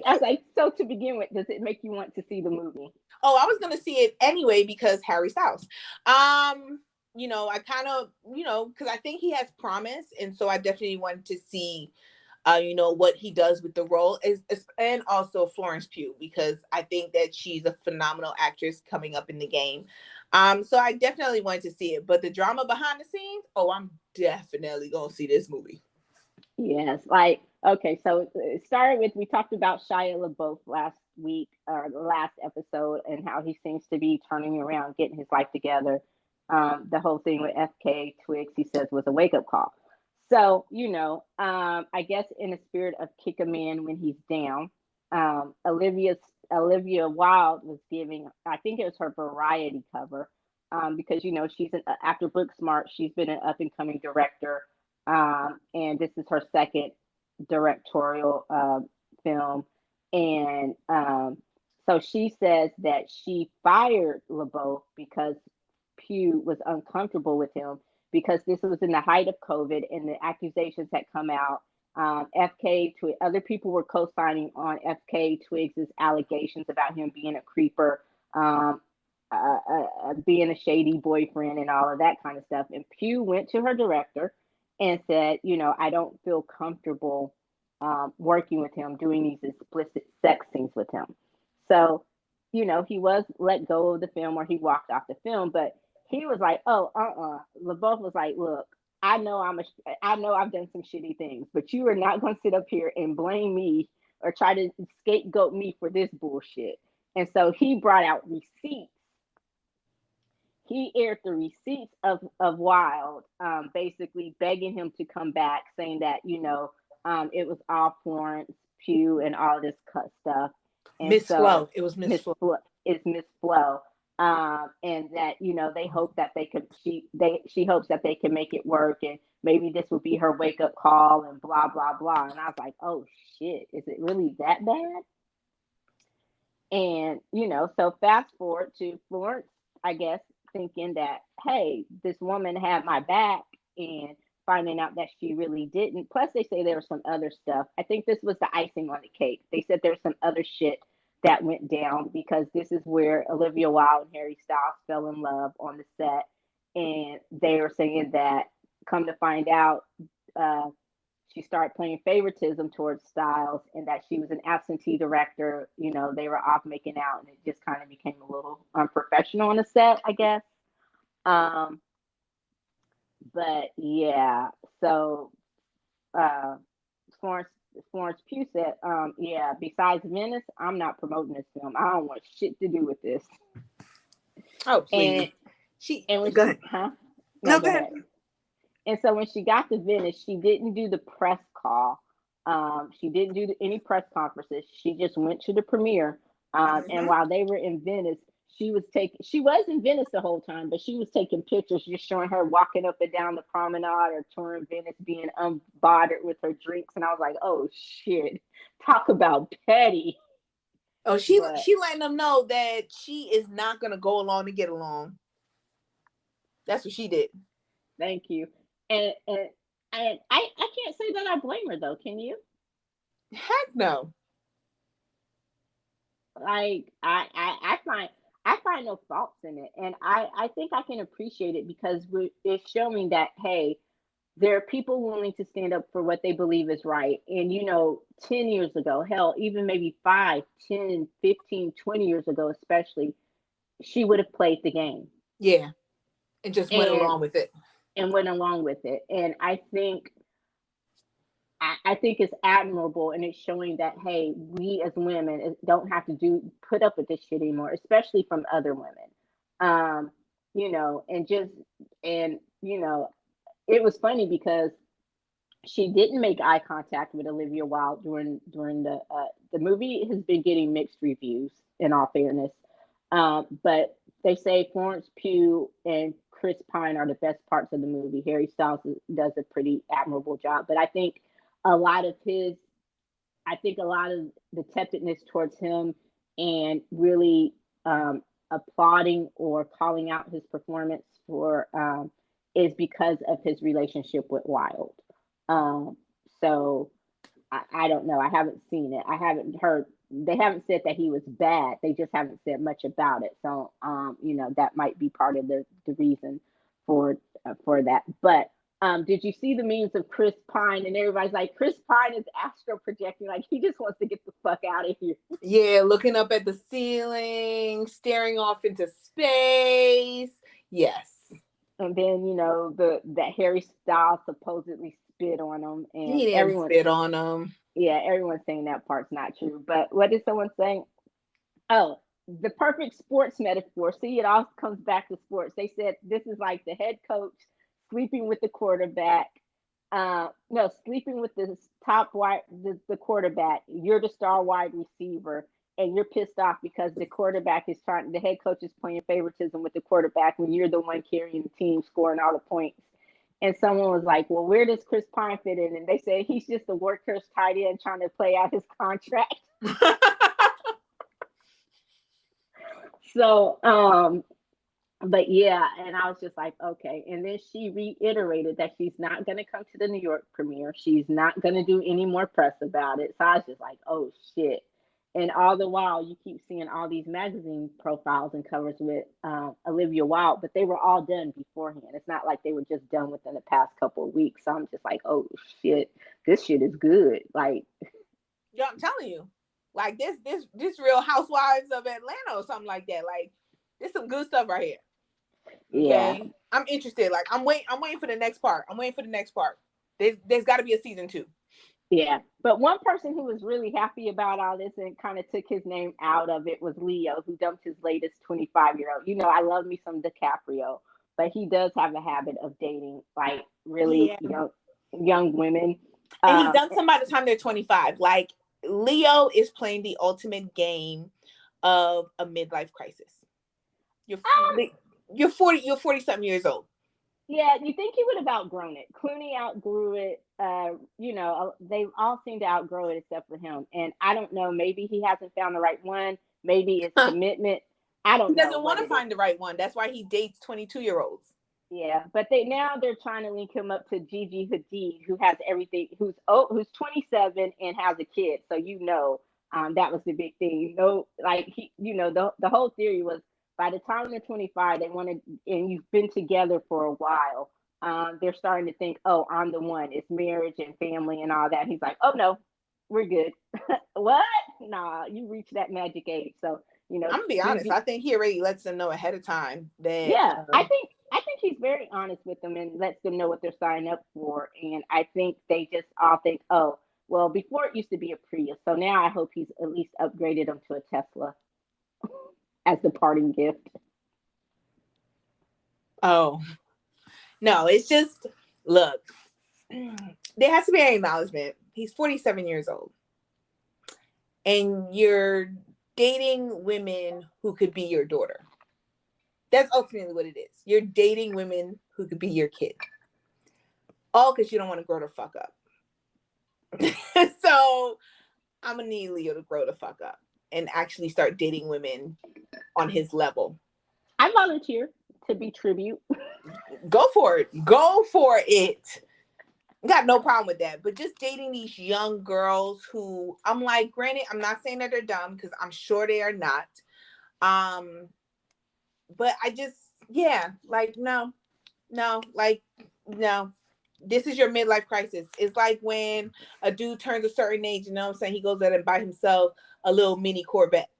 I was like, so to begin with, does it make you want to see the movie? Oh, I was gonna see it anyway because Harry Styles. I kind of, because I think he has promise, and so I definitely wanted to see, what he does with the role and also Florence Pugh, because I think that she's a phenomenal actress coming up in the game. So I definitely wanted to see it, but the drama behind the scenes, oh, I'm definitely gonna see this movie. Yes. Like, okay. So it started with, we talked about Shia LaBeouf last week or the last episode and how he seems to be turning around, getting his life together. The whole thing with FK Twigs, he says, was a wake up call. So, I guess in the spirit of kick a man when he's down, Olivia Olivia Wilde was giving, I think it was her Variety cover, because she's after Booksmart, she's been an up and coming director, and this is her second directorial film, and so she says that she fired LeBeau because Pugh was uncomfortable with him because this was in the height of COVID and the accusations had come out. Other people were co-signing on FK Twigs's allegations about him being a creeper, um, being a shady boyfriend, and all of that kind of stuff. And Pugh went to her director and said, I don't feel comfortable working with him, doing these explicit sex scenes with him. So, he was let go of the film, or he walked off the film, but he was like, "Oh, LaBeouf was like, look, I know I've done some shitty things, but you are not going to sit up here and blame me or try to scapegoat me for this bullshit." And so he brought out receipts. He aired the receipts of Wild, basically begging him to come back, saying that it was all Florence Pugh and all this cut stuff, and Miss so Flo. It was Miss Miss Flo. Flo is Miss Flo, and that they hope that they could she hopes that they can make it work, and maybe this will be her wake up call, and blah blah blah. And I was like, oh shit, is it really that bad? And so fast forward to Florence, I guess, thinking that, hey, this woman had my back, and finding out that she really didn't. Plus, they say there was some other stuff. I think this was the icing on the cake. They said there's some other shit that went down because this is where Olivia Wilde and Harry Styles fell in love on the set. And they were saying that, come to find out, uh, she started playing favoritism towards Styles, and that she was an absentee director. They were off making out, and it just kind of became a little unprofessional on the set, I guess. Um, but yeah, so uh, Florence Florence Pugh said, yeah, besides Venice, I'm not promoting this film. I don't want shit to do with this. Oh, And please. She and when go she, ahead. huh? No, No, go go ahead. ahead. And so when she got to Venice, she didn't do the press call. She didn't do any press conferences. She just went to the premiere. And Mm-hmm. while they were in Venice, she was in Venice the whole time, but she was taking pictures, just showing her walking up and down the promenade or touring Venice, being unbothered with her drinks. And I was like, oh shit, talk about petty. Oh, But she letting them know that she is not gonna go along to get along. That's what she did. thank you. And I can't say that I blame her though. Can you? Heck no. Like I find no faults in it, and I think I can appreciate it because it's showing that, hey, there are people willing to stand up for what they believe is right. And 10 years ago, hell, even maybe 5, 10, 15, 20 years ago, especially, she would have played the game Yeah, and just went and along with it. went along with it. And I think it's admirable, and it's showing that, hey, we as women don't have to put up with this shit anymore, especially from other women. Um, and just and it was funny because she didn't make eye contact with Olivia Wilde during the movie has been getting mixed reviews, in all fairness. But they say Florence Pugh and Chris Pine are the best parts of the movie. Harry Styles does a pretty admirable job, but a lot of his a lot of the tepidness towards him, and really applauding or calling out his performance for is because of his relationship with Wilde. Um, so I don't know. I haven't seen it. I haven't heard. They haven't said that he was bad. They just haven't said much about it. So that might be part of the reason for that. But did you see the memes of Chris Pine, and everybody's like, Chris Pine is astro projecting, like he just wants to get the fuck out of here. Yeah, looking up at the ceiling, staring off into space. Yes. And then the that Harry Styles supposedly spit on him, and He didn't spit on him. everyone's saying that part's not true. But what is someone saying? Oh, the perfect sports metaphor. See, it all comes back to sports. They said this is like the head coach sleeping with the quarterback. No, sleeping with the top wide, the quarterback. You're the star wide receiver, and you're pissed off because the head coach is playing favoritism with the quarterback when you're the one carrying the team, scoring all the points. And someone was like, well, where does Chris Pine fit in? And they said he's just a workhorse tight end trying to play out his contract. So, but yeah, and I was just like, okay. And then she reiterated that she's not going to come to the New York premiere. She's not going to do any more press about it. So I was just like, oh shit. And all the while, you keep seeing all these magazine profiles and covers with Olivia Wilde, but they were all done beforehand. It's not like they were just done within the past couple of weeks. So I'm just like, oh shit, this shit is good. Like, yo, I'm telling you, like this Real Housewives of Atlanta or something like that. Like, there's some good stuff right here. Okay, yeah. I'm interested. Like, I'm waiting for the next part. There's got to be a season 2. Yeah, but one person who was really happy about all this and kind of took his name out of it was Leo, who dumped his latest 25-year-old. You know, I love me some DiCaprio, but he does have a habit of dating like really young women. And he dumped them by the time they're 25. Like, Leo is playing the ultimate game of a midlife crisis. You're 40 something years old. Yeah, you think he would have outgrown it. Clooney outgrew it. You know, they all seem to outgrow it except for him. And I don't know, maybe he hasn't found the right one. Maybe it's commitment. I don't know. He doesn't want to find the right one. That's why he dates 22-year-olds. Yeah, but they're trying to link him up to Gigi Hadid, who has everything, who's 27 and has a kid. So that was the big thing. You know, like the whole theory was by the time they're 25, they wanted, and you've been together for a while. They're starting to think, oh, I'm the one. It's marriage and family and all that. He's like, oh no, we're good. What? Nah, you reached that magic age. So I'm gonna be honest. I think he already lets them know ahead of time that. Yeah, I think he's very honest with them and lets them know what they're signing up for. And I think they just all think, oh, well, before it used to be a Prius, so now I hope he's at least upgraded them to a Tesla as the parting gift. Oh, no, it's just, look, there has to be an acknowledgement. He's 47 years old. And you're dating women who could be your daughter. That's ultimately what it is. You're dating women who could be your kid. All because you don't want to grow the fuck up. So I'm going to need Leo to grow the fuck up and actually start dating women on his level. I volunteer to be tribute. Go for it. Go for it. Got no problem with that. But just dating these young girls who, I'm like, granted, I'm not saying that they're dumb because I'm sure they are not. But I just, like, no. This is your midlife crisis. It's like when a dude turns a certain age, you know what I'm saying? He goes out and buy himself a little mini Corvette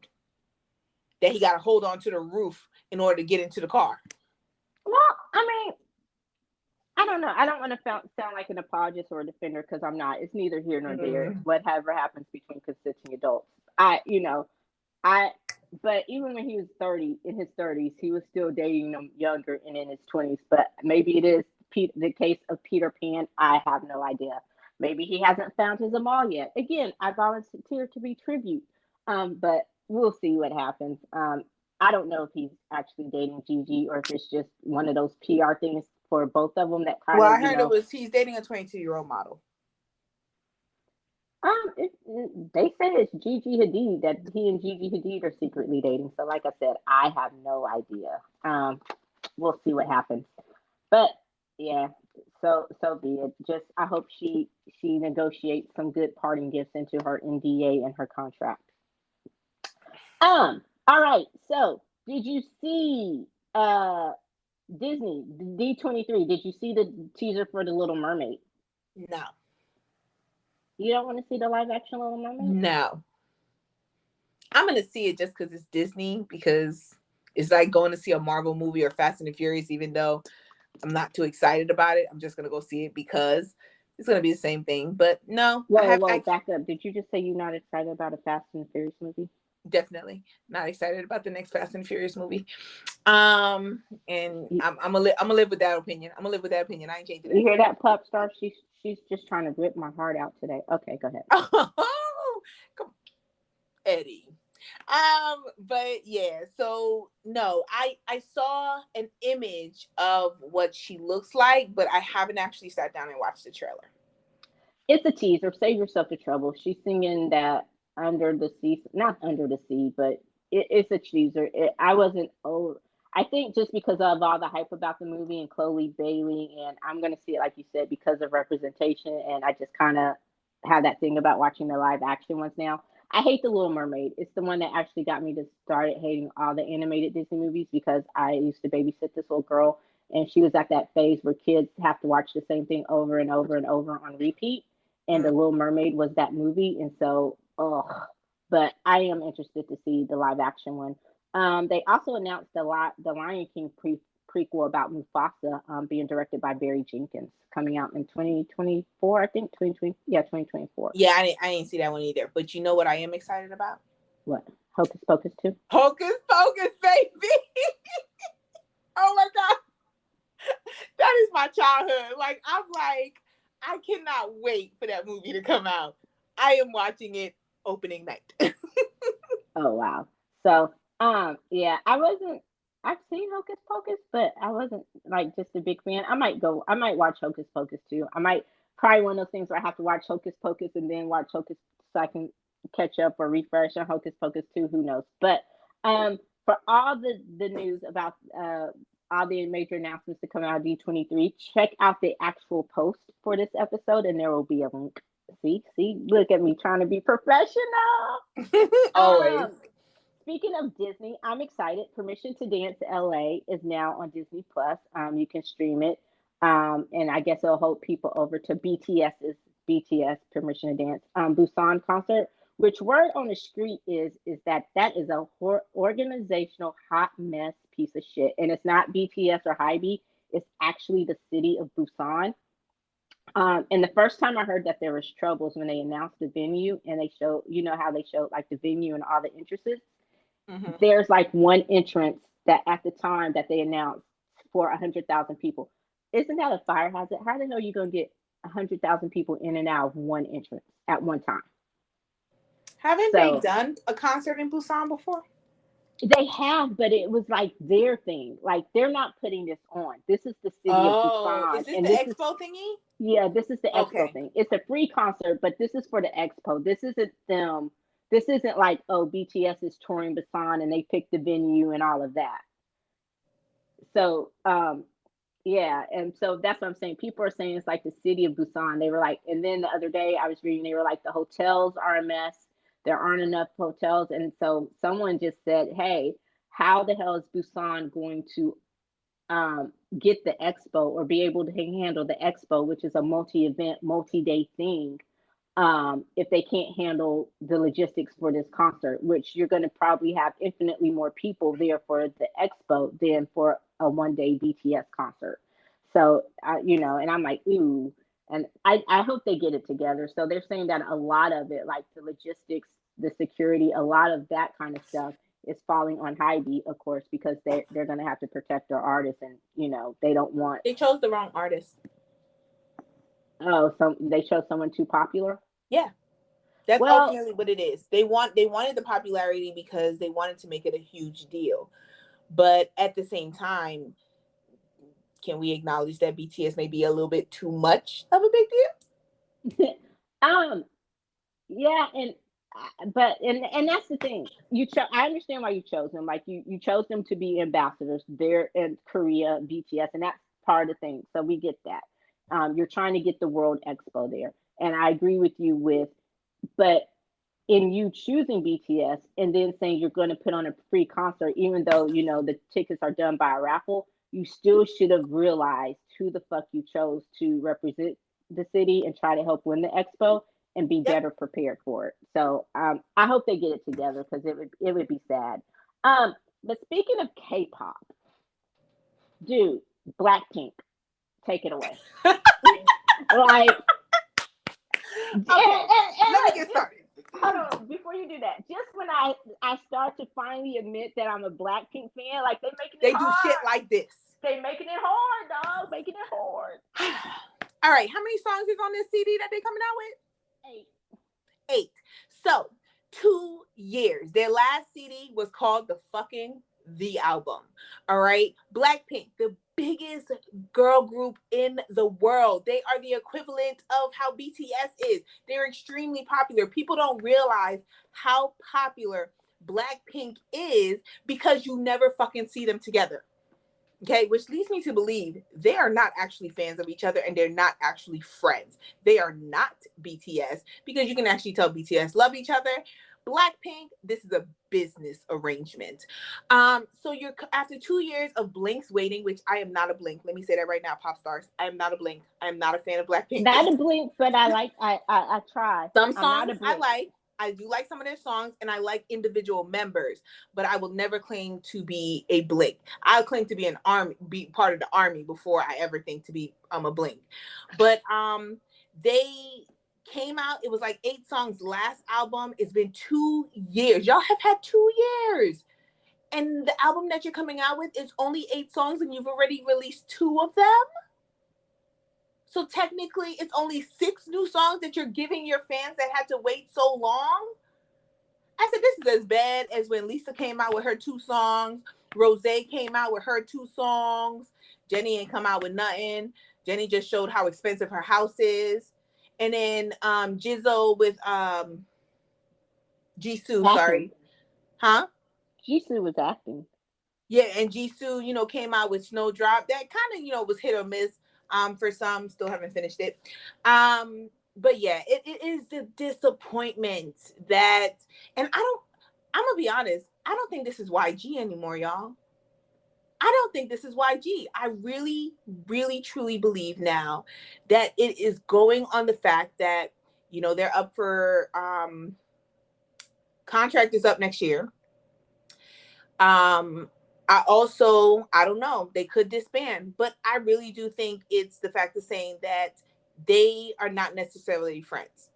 that he got to hold on to the roof in order to get into the car. Well, I mean, I don't know. I don't want to sound like an apologist or a defender because I'm not. It's neither here nor there. Whatever happens between consenting adults. But even when he was in his 30s, he was still dating them younger and in his 20s. But maybe it is the case of Peter Pan. I have no idea. Maybe he hasn't found his Amal yet. Again, I volunteer to be tribute. But we'll see what happens. I don't know if he's actually dating Gigi or if it's just one of those PR things for both of them that kind of. Well, I heard he's dating a 22-year-old model. They say it's Gigi Hadid, that he and Gigi Hadid are secretly dating. So, like I said, I have no idea. We'll see what happens. But yeah, so be it. Just I hope she negotiates some good parting gifts into her NDA and her contract. All right. So, did you see Disney D23? Did you see the teaser for The Little Mermaid? No. You don't want to see the live action Little Mermaid? No. I'm going to see it just because it's Disney, because it's like going to see a Marvel movie or Fast and the Furious, even though I'm not too excited about it. I'm just going to go see it because it's going to be the same thing. But no. Whoa, back up. Did you just say you're not excited about a Fast and the Furious movie? Definitely not excited about the next Fast and the Furious movie. And I'm gonna live with that opinion. I ain't changing it. You hear that, Pop Star? She's just trying to rip my heart out today. Okay, go ahead. Oh, come, Eddie. But yeah, so no, I saw an image of what she looks like, but I haven't actually sat down and watched the trailer. It's a teaser. Save yourself the trouble. She's singing that under the sea, not under the sea, but it's a teaser. I wasn't. Oh, I think just because of all the hype about the movie and Chloe Bailey, and I'm gonna see it like you said because of representation, and I just kind of have that thing about watching the live action ones now. I hate the Little Mermaid. It's the one that actually got me to started hating all the animated Disney movies because I used to babysit this little girl, and she was at that phase where kids have to watch the same thing over and over and over on repeat, and Mm. The Little Mermaid was that movie, and so ugh. But I am interested to see the live action one. They also announced the Lion King prequel about Mufasa being directed by Barry Jenkins, coming out in 2024. I think 2020. Yeah, 2024. Yeah, I didn't see that one either. But you know what I am excited about? What? Hocus Pocus 2? Hocus Pocus, baby. Oh my god, that is my childhood. Like I'm like, I cannot wait for that movie to come out. I am watching it opening night. Oh wow. So yeah, I wasn't. I've seen Hocus Pocus, but I wasn't like just a big fan. I might go. I might watch Hocus Pocus too. I might probably one of those things where I have to watch Hocus Pocus and then watch Hocus so I can catch up or refresh on Hocus Pocus too. Who knows? But for all the news about all the major announcements to come out of D23, check out the actual post for this episode, and there will be a link. See, look at me trying to be professional. Always. Um, Speaking of Disney, I'm excited. Permission to Dance LA is now on Disney Plus. You can stream it, and I guess it'll hold people over to BTS Permission to Dance Busan concert. Which word on the street is that is a organizational hot mess piece of shit, and it's not BTS or Hybe. It's actually the city of Busan. And the first time I heard that there was troubles when they announced the venue and they showed, you know how they showed like the venue and all the entrances. Mm-hmm. There's like one entrance that at the time that they announced for 100,000 people. Isn't that a fire hazard? How the hell are you gonna get 100,000 people in and out of one entrance at one time? Haven't they So done a concert in Busan before? they have, but it was like their thing. Like they're not putting this on. This is the city of Oh, Busan, is this and the this is expo thingy? yeah, this is the expo Okay. thing. It's a free concert, but this is for the expo. This isn't them. This isn't like, oh, BTS is touring Busan and they picked the venue and all of that. So, yeah, and so that's what I'm saying. People are saying it's like the city of Busan. They were like, and then the other day I was reading, they were like, the hotels are a mess. There aren't enough hotels. And so someone just said, hey, how the hell is Busan going to get the expo or be able to handle the expo, which is a multi-event, multi-day thing, if they can't handle the logistics for this concert, which you're going to probably have infinitely more people there for the expo than for a one-day BTS concert. So, and I'm like, ooh, and I hope they get it together. So they're saying that a lot of it, like the logistics, the security, a lot of that kind of stuff is falling on Heidi, of course, because they're going to have to protect their artists, and they don't want. They chose the wrong artist. Oh, so they chose someone too popular. Yeah. That's Well, ultimately what it is. They wanted the popularity because they wanted to make it a huge deal. But at the same time, can we acknowledge that BTS may be a little bit too much of a big deal? um, yeah, and that's the thing. I understand why you chose them. Like you chose them to be ambassadors. They're in Korea, BTS, and that's part of the thing. So we get that. You're trying to get the World Expo there, and I agree with you with. But in you choosing BTS and then saying you're going to put on a free concert, even though the tickets are done by a raffle, you still should have realized who the fuck you chose to represent the city and try to help win the expo and be Yep. better prepared for it. So I hope they get it together because it would be sad. But speaking of K-pop, dude, Blackpink, take it away. Like, Okay, and let me look, get just started. hold on before you do that. Just when I start to finally admit that I'm a Blackpink fan, like they making it They do shit hard. like this. They making it hard, dog. Making it hard. All right, how many songs is on this CD that they coming out with? 8. 8. So 2 years. Their last CD was called The Album. All right. Blackpink, the biggest girl group in the world. They are the equivalent of how BTS is. They're extremely popular. People don't realize how popular Blackpink is because you never fucking see them together. Okay, which leads me to believe they are not actually fans of each other and they're not actually friends. They are not BTS because you can actually tell BTS love each other. Blackpink, this is a business arrangement. So you're after 2 years of Blink's waiting, which I am not a Blink. Let me say that right now, pop stars. I am not a Blink. I am not a fan of Blackpink. Not a blink, but I try. Some I'm not songs a I blink. like. I do like some of their songs and I like individual members, but I will never claim to be a Blink. I'll claim to be an army, be part of the army before I ever think to be a Blink. But they came out, it was like 8 songs last album. It's been 2 years. Y'all have had 2 years. And the album that you're coming out with is only 8 songs and you've already released 2 of them. So technically, it's only 6 new songs that you're giving your fans that had to wait so long. I said, this is as bad as when Lisa came out with her 2 songs. Rose came out with her 2 songs. Jenny ain't come out with nothing. Jenny just showed how expensive her house is. And then Jizzo with Jisoo, Acting. sorry. Huh? Jisoo was acting. Yeah, and Jisoo, came out with Snowdrop. That kind of, was hit or miss. For some, still haven't finished it. But yeah, it is the disappointment that, and I'm gonna be honest, I don't think this is YG anymore, y'all. I don't think this is YG. I really, really, truly believe now that it is going on the fact that, they're up for contract is up next year. I don't know, they could disband, but I really do think it's the fact of saying that they are not necessarily friends.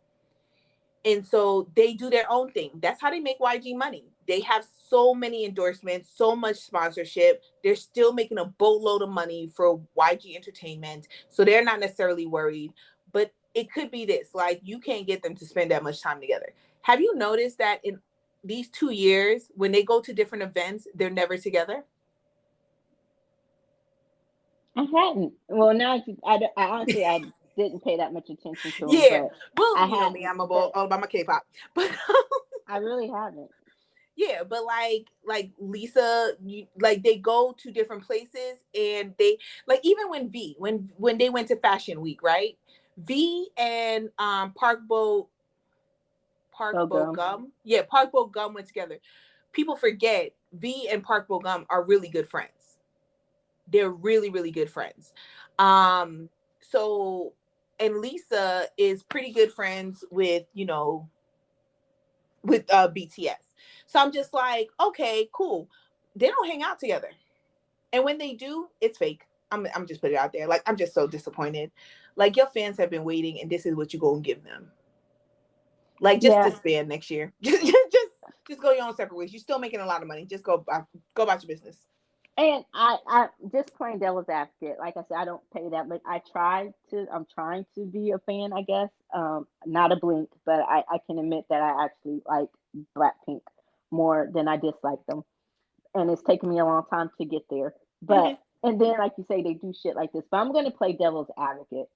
And so they do their own thing. That's how they make YG money. They have so many endorsements, so much sponsorship. They're still making a boatload of money for YG Entertainment. So they're not necessarily worried. But it could be this, like, you can't get them to spend that much time together. Have you noticed that in these 2 years, when they go to different events, they're never together? I hadn't. Well, now I honestly I didn't pay that much attention to them, Yeah. but Well, I you know me, hadn't. I'm But all about my K-pop. But I really haven't. yeah, but like Lisa, like they go to different places and they like even when they went to Fashion Week, right? V and Park Bo Bogum. Gum. Yeah, Park Bo Gum went together. People forget V and Park Bo Gum are really good friends. They're really, really good friends. So and Lisa is pretty good friends with, with BTS. So I'm just like, okay, cool. They don't hang out together. And when they do, it's fake. I'm just put it out there. Like, I'm just so disappointed. Like, your fans have been waiting and this is what you go and give them. Like, just Yeah, disband next year. Just go your own separate ways. You're still making a lot of money. Just go about your business. and I just playing devil's advocate. Like I said, I don't pay that, but I try to. I'm trying to be a fan, I guess. Not a blink, but I can admit that I actually like Blackpink more than I dislike them, and it's taken me a long time to get there. But Mm-hmm. and then, like you say, they do shit like this. But I'm going to play devil's advocate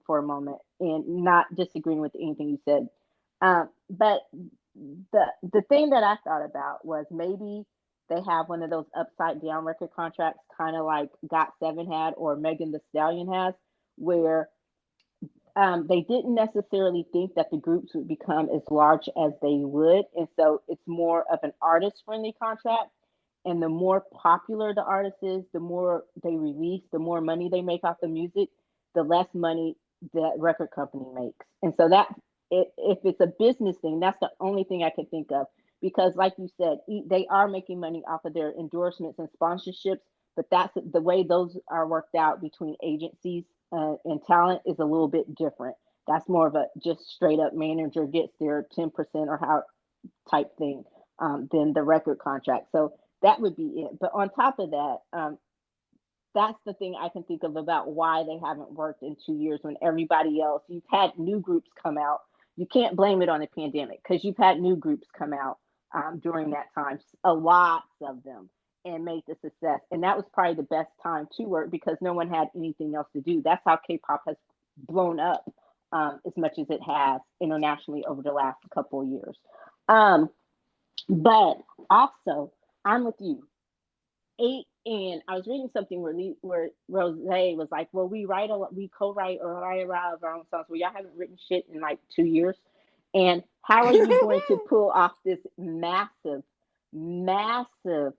for a moment and not disagreeing with anything you said. But the thing that I thought about was maybe they have one of those upside down record contracts, kind of like Got Seven had or Megan the Stallion has, where they didn't necessarily think that the groups would become as large as they would. And so it's more of an artist friendly contract. And the more popular the artist is, the more they release, the more money they make off the music, the less money that record company makes. And so that, if it's a business thing, that's the only thing I can think of. Because, like you said, they are making money off of their endorsements and sponsorships, but that's the way those are worked out between agencies and talent is a little bit different. That's more of a just straight up manager gets their 10% or how type thing than the record contract. So that would be it. But on top of that, that's the thing I can think of about why they haven't worked in 2 years when everybody else, you've had new groups come out. you can't blame it on the pandemic because you've had new groups come out during that time, a lot of them, and made the success. And that was probably the best time to work because no one had anything else to do. That's how K-pop has blown up as much as it has internationally over the last couple of years. Um, but also, I'm with you. And I was reading something where Rose was like, "Well, we co-write or write our own songs. Well, y'all haven't written shit in like 2 years, and how are you going to pull off this massive, massive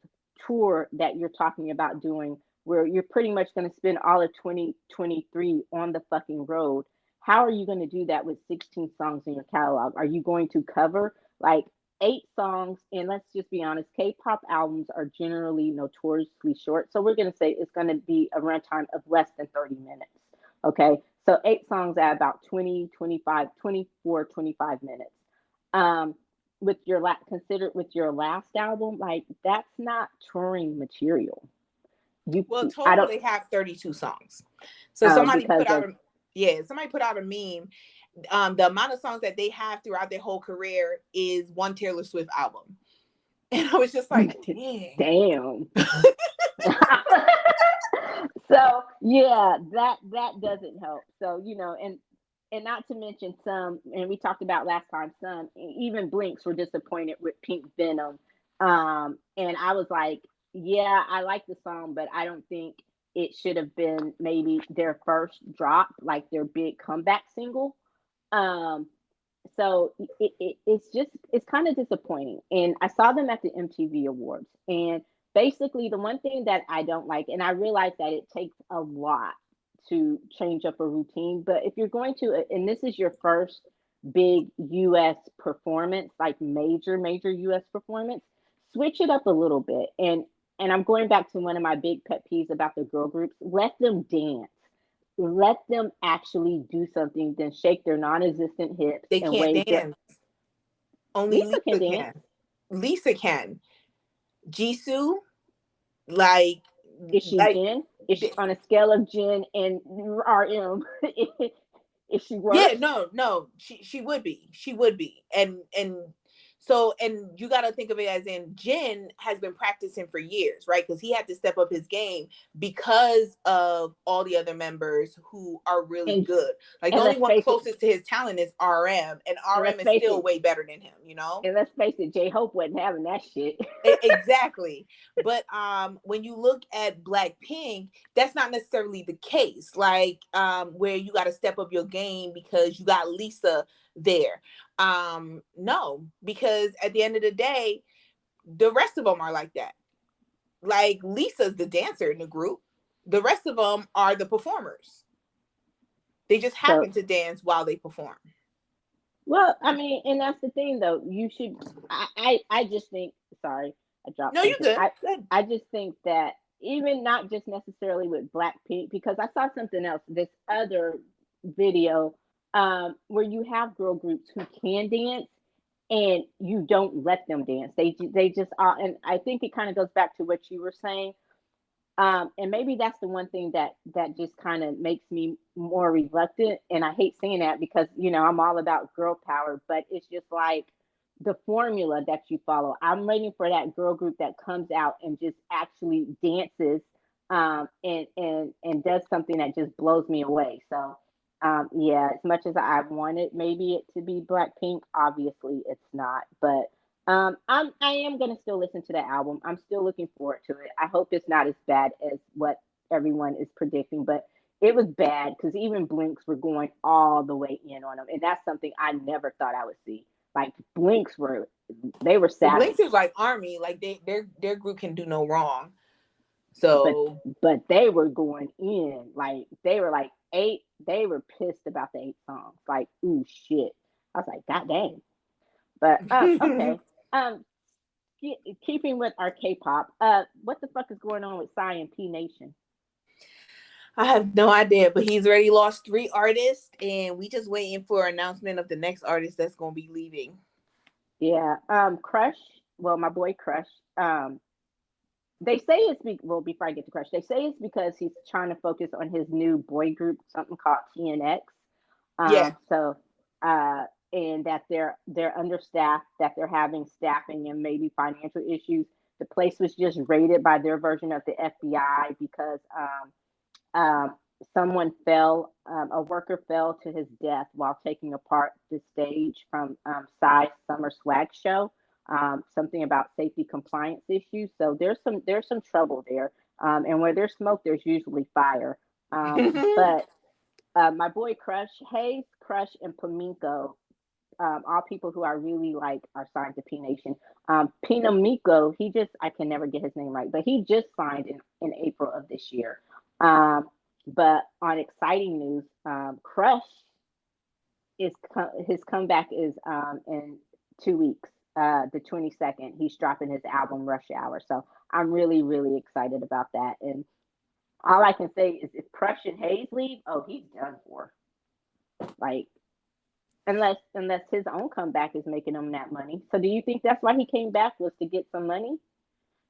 tour that you're talking about doing, where you're pretty much going to spend all of 2023 on the fucking road? How are you going to do that with 16 songs in your catalog? Are you going to cover like 8 songs? And let's just be honest, K-pop albums are generally notoriously short. So we're going to say it's going to be a runtime of less than 30 minutes. Okay. So 8 songs at about 20, 25, 24, 25 minutes. Um, with your considered with your last album, like that's not touring material. Well, I total don't they have 32 songs. So somebody because put out of somebody put out a meme. The amount of songs that they have throughout their whole career is one Taylor Swift album. And I was just like, dang. Damn. So yeah, that doesn't help. So and not to mention some, and we talked about last time, some even Blinks were disappointed with Pink Venom. And I was like, yeah, I like the song, but I don't think it should have been maybe their first drop, like their big comeback single. Um, so it's kind of disappointing. And I saw them at the MTV Awards, and basically the one thing that I don't like, and I realize that it takes a lot to change up a routine, but if you're going to, and this is your first big US performance, like major US performance, switch it up a little bit. And I'm going back to one of my big pet peeves about the girl groups. Let them dance. Let them actually do something, then shake their non-existent hips They and can't wave their. dance. Only Lisa can Lisa dance. can. Lisa can. Jisoo, like, Is she like, Jen? Is she on a scale of Jen and RM? Is she yeah, worse? no, she would be. She would be. And so, and you got to think of it as in Jin has been practicing for years, right? Because he had to step up his game because of all the other members who are really And good. Like the and only let's one face it. closest to his talent is RM, and And RM let's is face still it. way better than him, you know? And let's face it. J Hope wasn't having that shit. Exactly. But when you look at Blackpink, that's not necessarily the case. Like where you got to step up your game because you got Lisa there. No, because at the end of the day, the rest of them are like that. Like Lisa's the dancer in the group. The rest of them are the performers. They just So happen to dance while they perform. well, I mean, and that's the thing though. You should. I just think. Sorry, I dropped No, you something. good. Good. I just think that even not just necessarily with Blackpink, because I saw something else. This other video, where you have girl groups who can dance, and you don't let them dance. They just are, and I think it kind of goes back to what you were saying. And maybe that's the one thing that just kind of makes me more reluctant. And I hate saying that because I'm all about girl power, but it's just like the formula that you follow. I'm waiting for that girl group that comes out and just actually dances, and does something that just blows me away. So yeah, as much as I wanted maybe it to be Blackpink, obviously it's not. But I am gonna still listen to the album. I'm still looking forward to it. I hope it's not as bad as what everyone is predicting, but it was bad because even Blinks were going all the way in on them, and that's something I never thought I would see. Like Blinks were Well, Blinks savage, is like Army. Like their group can do no wrong. but So they were going in like they were like 8. They were pissed about the 8 songs. Like ooh shit. I was like, God dang. But okay. Um, keeping with our K-pop, what the fuck is going on with Psy and P Nation? I have no idea, but he's already lost 3 artists, and we just waiting for an announcement of the next artist that's gonna be leaving. Yeah. Crush. Well, my boy Crush. They say well, before I get to Crush, they say it's because he's trying to focus on his new boy group, something called TNX. Yeah, So and that they're understaffed, that they're having staffing and maybe financial issues. The place was just raided by their version of the FBI because someone fell, a worker fell to his death while taking apart the stage from Psy's Summer Swag Show. Something about safety compliance issues. So there's some trouble there. And where there's smoke, there's usually fire. But my boy Crush, Hayes, Crush, and Paminko, all people who I really like are signed to P Nation. Pinamico, I can never get his name right, but he just signed in April of this year. Um, but on exciting news, Crush his comeback is in 2 weeks. The 22nd, he's dropping his album Rush Hour. So I'm really, really excited about that. And all I can say is if Crush and Hayes leave, oh, he's done for. Like, unless his own comeback is making him that money. So do you think that's why he came back, was to get some money?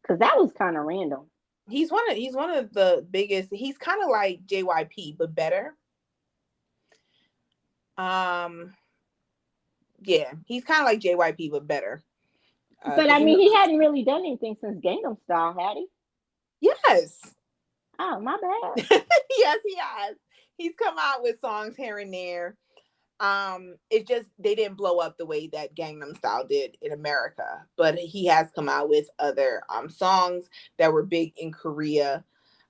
Because that was kind of random. He's one of the biggest. He's kind of like JYP but better. Yeah, he's kind of like JYP but better. But I mean, he hadn't really done anything since Gangnam Style, had he? Yes. Oh, my bad. Yes, he has. He's come out with songs here and there. It just, they didn't blow up the way that Gangnam Style did in America, but he has come out with other songs that were big in Korea.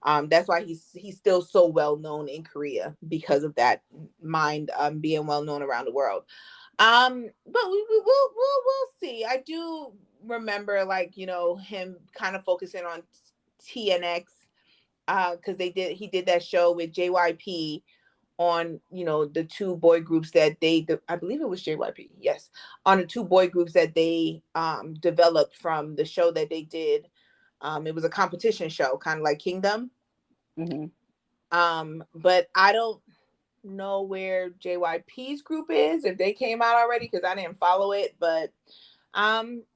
That's why he's still so well known in Korea, because of that mind being well known around the world. But we'll see. I do remember, like, him kind of focusing on TNX, because he did that show with JYP on, the two boy groups that I believe it was JYP, yes, on the two boy groups that they developed from the show that they did. It was a competition show, kind of like Kingdom. Mm-hmm. But I don't know where JYP's group is, if they came out already, because I didn't follow it. But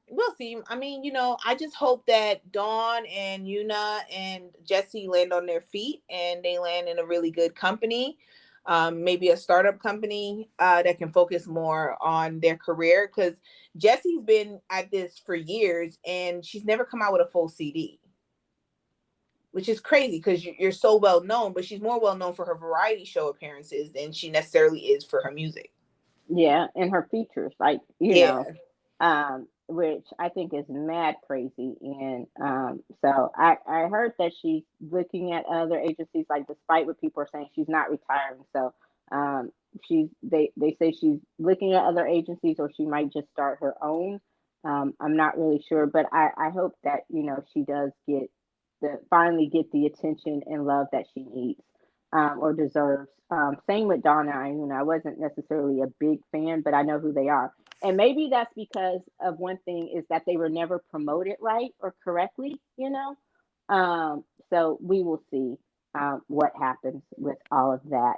we'll see. I mean, I just hope that Dawn and Yuna and Jesse land on their feet, and they land in a really good company. Maybe a startup company that can focus more on their career, because Jesse's been at this for years and she's never come out with a full CD, which is crazy because you're so well known, but she's more well known for her variety show appearances than she necessarily is for her music. Yeah, and her features, like, Yeah. which I think is mad crazy. And so I heard that she's looking at other agencies, like, despite what people are saying, she's not retiring. So they say she's looking at other agencies, or she might just start her own. I'm not really sure, but I hope that she does finally get the attention and love that she needs, or deserves. Same with Donna. I wasn't necessarily a big fan, but I know who they are. And maybe that's because of one thing, is that they were never promoted right or correctly. So we will see what happens with all of that.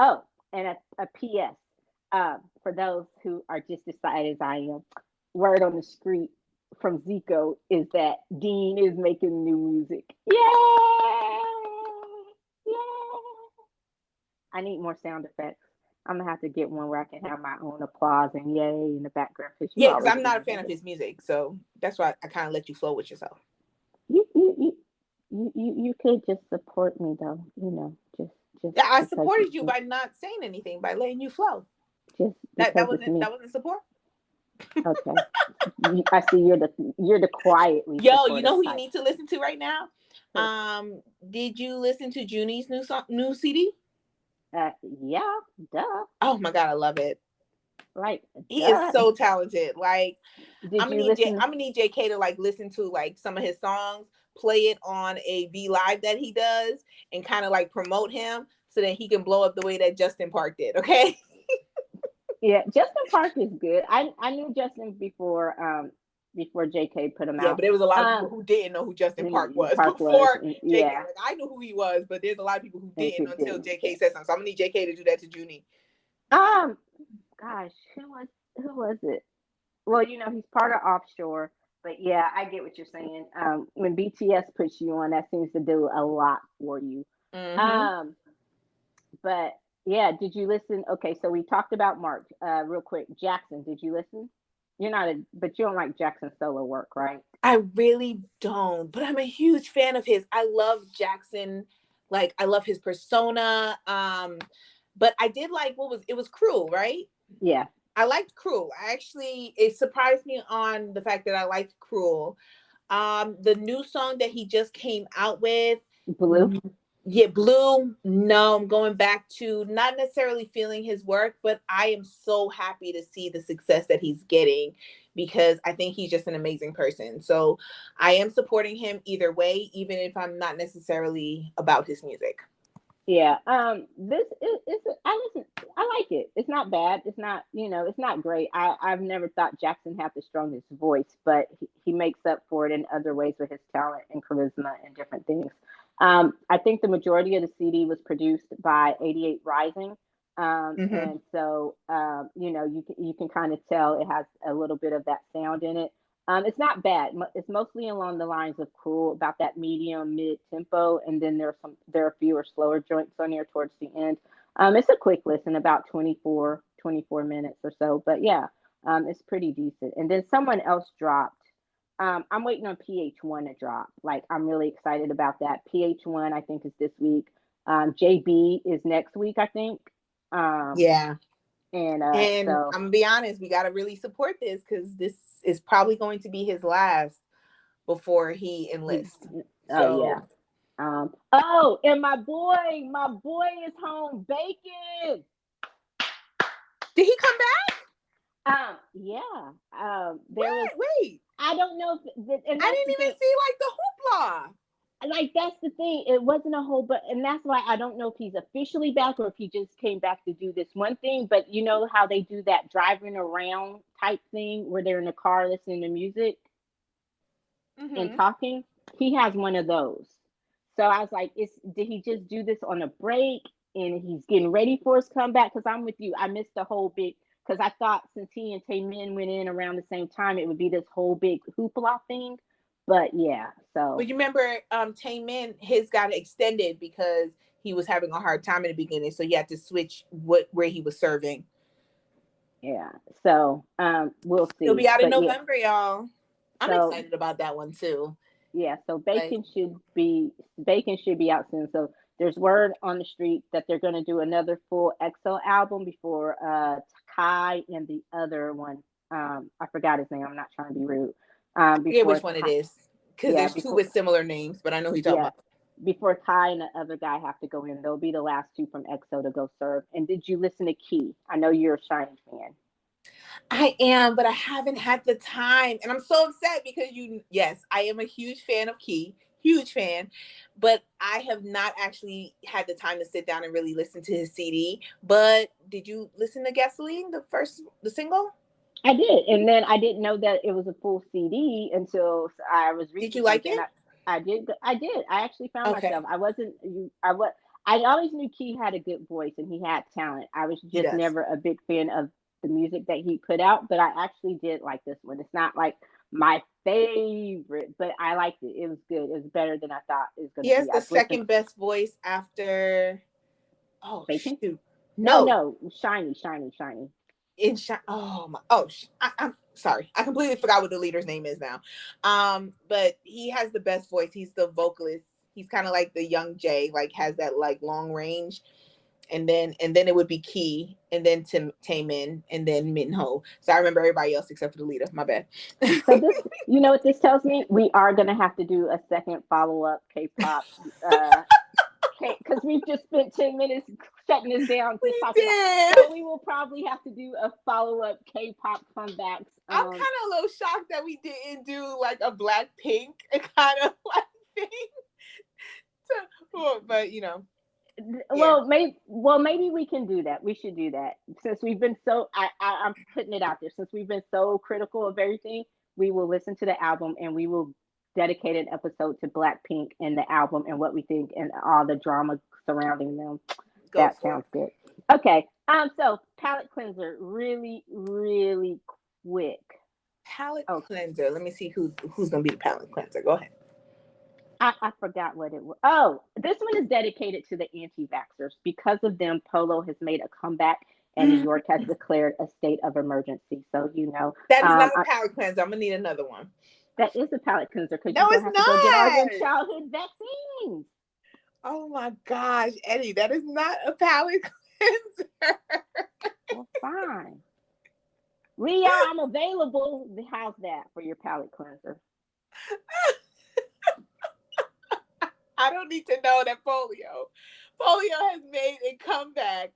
Oh, and a PS, for those who are just as excited as I am, word on the street from Zico is that Dean is making new music. Yay! Yay! I need more sound effects. I'm gonna have to get one where I can have my own applause and yay in the background, because you Yeah, because always I'm do not a fan of that. his music, so that's why I kind of let you flow with yourself. You you you you could just support me though, just Yeah, I because you supported you by not saying anything, by letting you flow. just That because that it's wasn't me. that wasn't support. Okay, I see you're the quietly Yo, you supportive know who you type. need to listen to right now? Who? Did you listen to Junie's new CD? Yeah, duh. Oh my god, I love it. Like, He is duh. so talented. Like, Did you listen? I'm gonna need JK to, like, listen to, like, some of his songs, play it on a V Live that he does, and kind of like promote him so that he can blow up the way that Justin Park did. Okay. Yeah, Justin Park is good. I knew Justin before JK put him Yeah, out. but there was a lot of people who didn't know who Justin Park was Park was, before JK. yeah, Like, I knew who he was, but there's a lot of people who and didn't who until didn't. Yeah. JK said something. So I'm gonna need JK to do that to Junie. Um, Gosh, who was it? Well, he's part of Offshore, but yeah, I get what you're saying. When BTS puts you on, that seems to do a lot for you. Mm-hmm. Um, but Yeah, did you listen? Okay, so we talked about March. Real quick, Jackson, did you listen? You're not a, but you don't like Jackson's solo work, right? I really don't, but I'm a huge fan of his. I love Jackson. Like I love his persona. But I did like what was it was Cruel, right? Yeah, I liked Cruel. I actually it surprised me on the fact that I liked Cruel. The new song that he just came out with, Blue. yeah, Blue. No, I'm going back to not necessarily feeling his work, but I am so happy to see the success that he's getting because I think he's just an amazing person. So I am supporting him either way, even if I'm not necessarily about his music. Yeah. This is I listen. I like it. It's not bad. It's not, it's not great. I've never thought Jackson had the strongest voice, but he makes up for it in other ways with his talent and charisma and different things. I think the majority of the CD was produced by 88 Rising. Mm-hmm. And so, you can kind of tell it has a little bit of that sound in it. It's not bad. It's mostly along the lines of Cruel, about that medium mid tempo, and then there are fewer slower joints on there towards the end. It's a quick listen, about 24 minutes or so, but yeah, it's pretty decent. And then someone else dropped. I'm waiting on PH1 to drop. Like I'm really excited about that. PH1 I think is this week. JB is next week I think. Um, Yeah. and And so I'm gonna be honest, we gotta really support this because this is probably going to be his last before he he, enlists. oh yeah. So Oh, and my boy is home baking. did he come back? Yeah. There was, Wait. I don't know if, and I that's the didn't even thing. see like the hoopla. Like that's the thing. It wasn't a whole, but and that's why I don't know if he's officially back or if he just came back to do this one thing. But you know how they do that driving around type thing where they're in the car listening to music and Mm-hmm. talking. He has one of those. So I was like, did he just do this on a break and he's getting ready for his comeback? Because I'm with you. I missed the whole big, because I thought since he and Taemin went in around the same time, it would be this whole big hoopla thing. But yeah, But so you remember, Taemin, his got extended because he was having a hard time in the beginning, so he had to switch where he was serving. yeah, so we'll He'll see. be out in But yeah, November, y'all. I'm so excited about that one too. yeah, so Like, bacon should be out soon. So there's word on the street that they're gonna do another full EXO album before Kai and the other one. I forgot his name. I'm not trying to be rude. I forget which Before one it Kai, is because yeah, there's two before with similar names, but I know who you're talking yeah, about. before Kai and the other guy have to go in. They'll be the last two from EXO to go serve. And did you listen to Key? I know you're a Shiny fan. I am, but I haven't had the time. And I'm so upset because yes, I am a huge fan of Key, huge fan, but I have not actually had the time to sit down and really listen to his CD. But did you listen to Gasoline, the single? I did, and then I didn't know that it was a full CD until I was Did reading you like something. it? I did. I did. I actually found myself. Okay, I wasn't. I was. I always knew Key had a good voice and he had talent. I was he just does. never a big fan of the music that he put out. But I actually did like this one. It's not like my favorite, but I liked it. It was good. It was better than I thought it was going He to has be. the I've listened. second best voice after. Oh Bacon? shoot! No, No, no, shiny, shiny, shiny. oh my, I'm sorry, I completely forgot what the leader's name is now. But he has the best voice. He's the vocalist. He's kind of like the young Jay, like has that like long range. And then it would be Key, and then Tim Taemin, and then Minho. So I remember everybody else except for the leader. My bad. So this, you know what this tells me? We are going to have to do a second follow up K-pop because we've just spent 10 minutes shutting this down, just We talking about. did. So we will probably have to do a follow up K-pop comebacks. I'm kind of a little shocked that we didn't do like a Blackpink kind of like thing. But yeah. Maybe we can do that. We should do that since we've been so. I'm putting it out there. Since we've been so critical of everything, we will listen to the album and we will dedicate an episode to Blackpink and the album and what we think and all the drama surrounding them. Go That for sounds it. good. Okay. So palette cleanser, really, really quick. Palette Oh, cleanser. Let me see who's gonna be the palette cleanser. Go ahead. I forgot what it was. Oh, this one is dedicated to the anti-vaxxers. Because of them, Polo has made a comeback, and New Mm, York has declared a state of emergency. So that is not a palate cleanser. I'm gonna need another one. that is a palate cleanser because you're No, gonna it's have to go get all your not. childhood vaccines. Oh my gosh, Eddie, that is not a palate cleanser. Well, fine. Leo, I'm available. How's that for your palate cleanser? I don't need to know that polio has made a comeback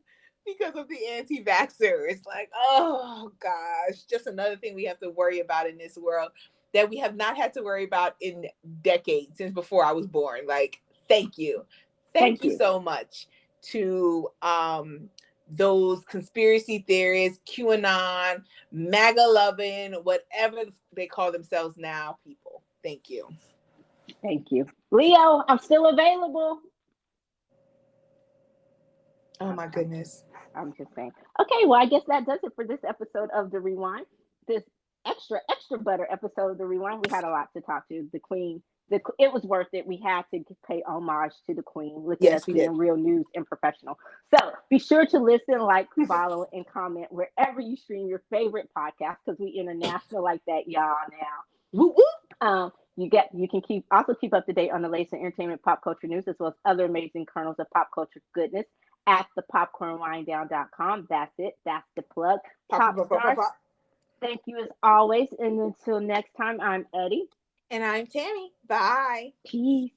because of the anti-vaxxer. It's like, oh gosh, just another thing we have to worry about in this world that we have not had to worry about in decades since before I was born. Like, thank you. Thank Thank you you. so much to those conspiracy theorists, QAnon, MAGA loving, whatever they call themselves now, people. Thank you. Thank you. Leo, I'm still available. Oh I'm, my I'm just goodness. I'm just saying. Okay, well, I guess that does it for this episode of the Rewind. This extra butter episode of the Rewind. We had a lot to talk to. The Queen. It was worth it. We had to pay homage to the Queen. Look at us Yes, we did. being real news and professional. So be sure to listen, like, follow, and comment wherever you stream your favorite podcast because we international like that, y'all. Now. Woo woo. You can keep up to date on the latest entertainment pop culture news as well as other amazing kernels of pop culture goodness at the popcornwinedown.com. That's it. That's the plug. Pop, pop, Pop pop, pop, pop, stars, pop. thank you as always. And until next time, I'm Eddie. And I'm Tammy. Bye. Peace.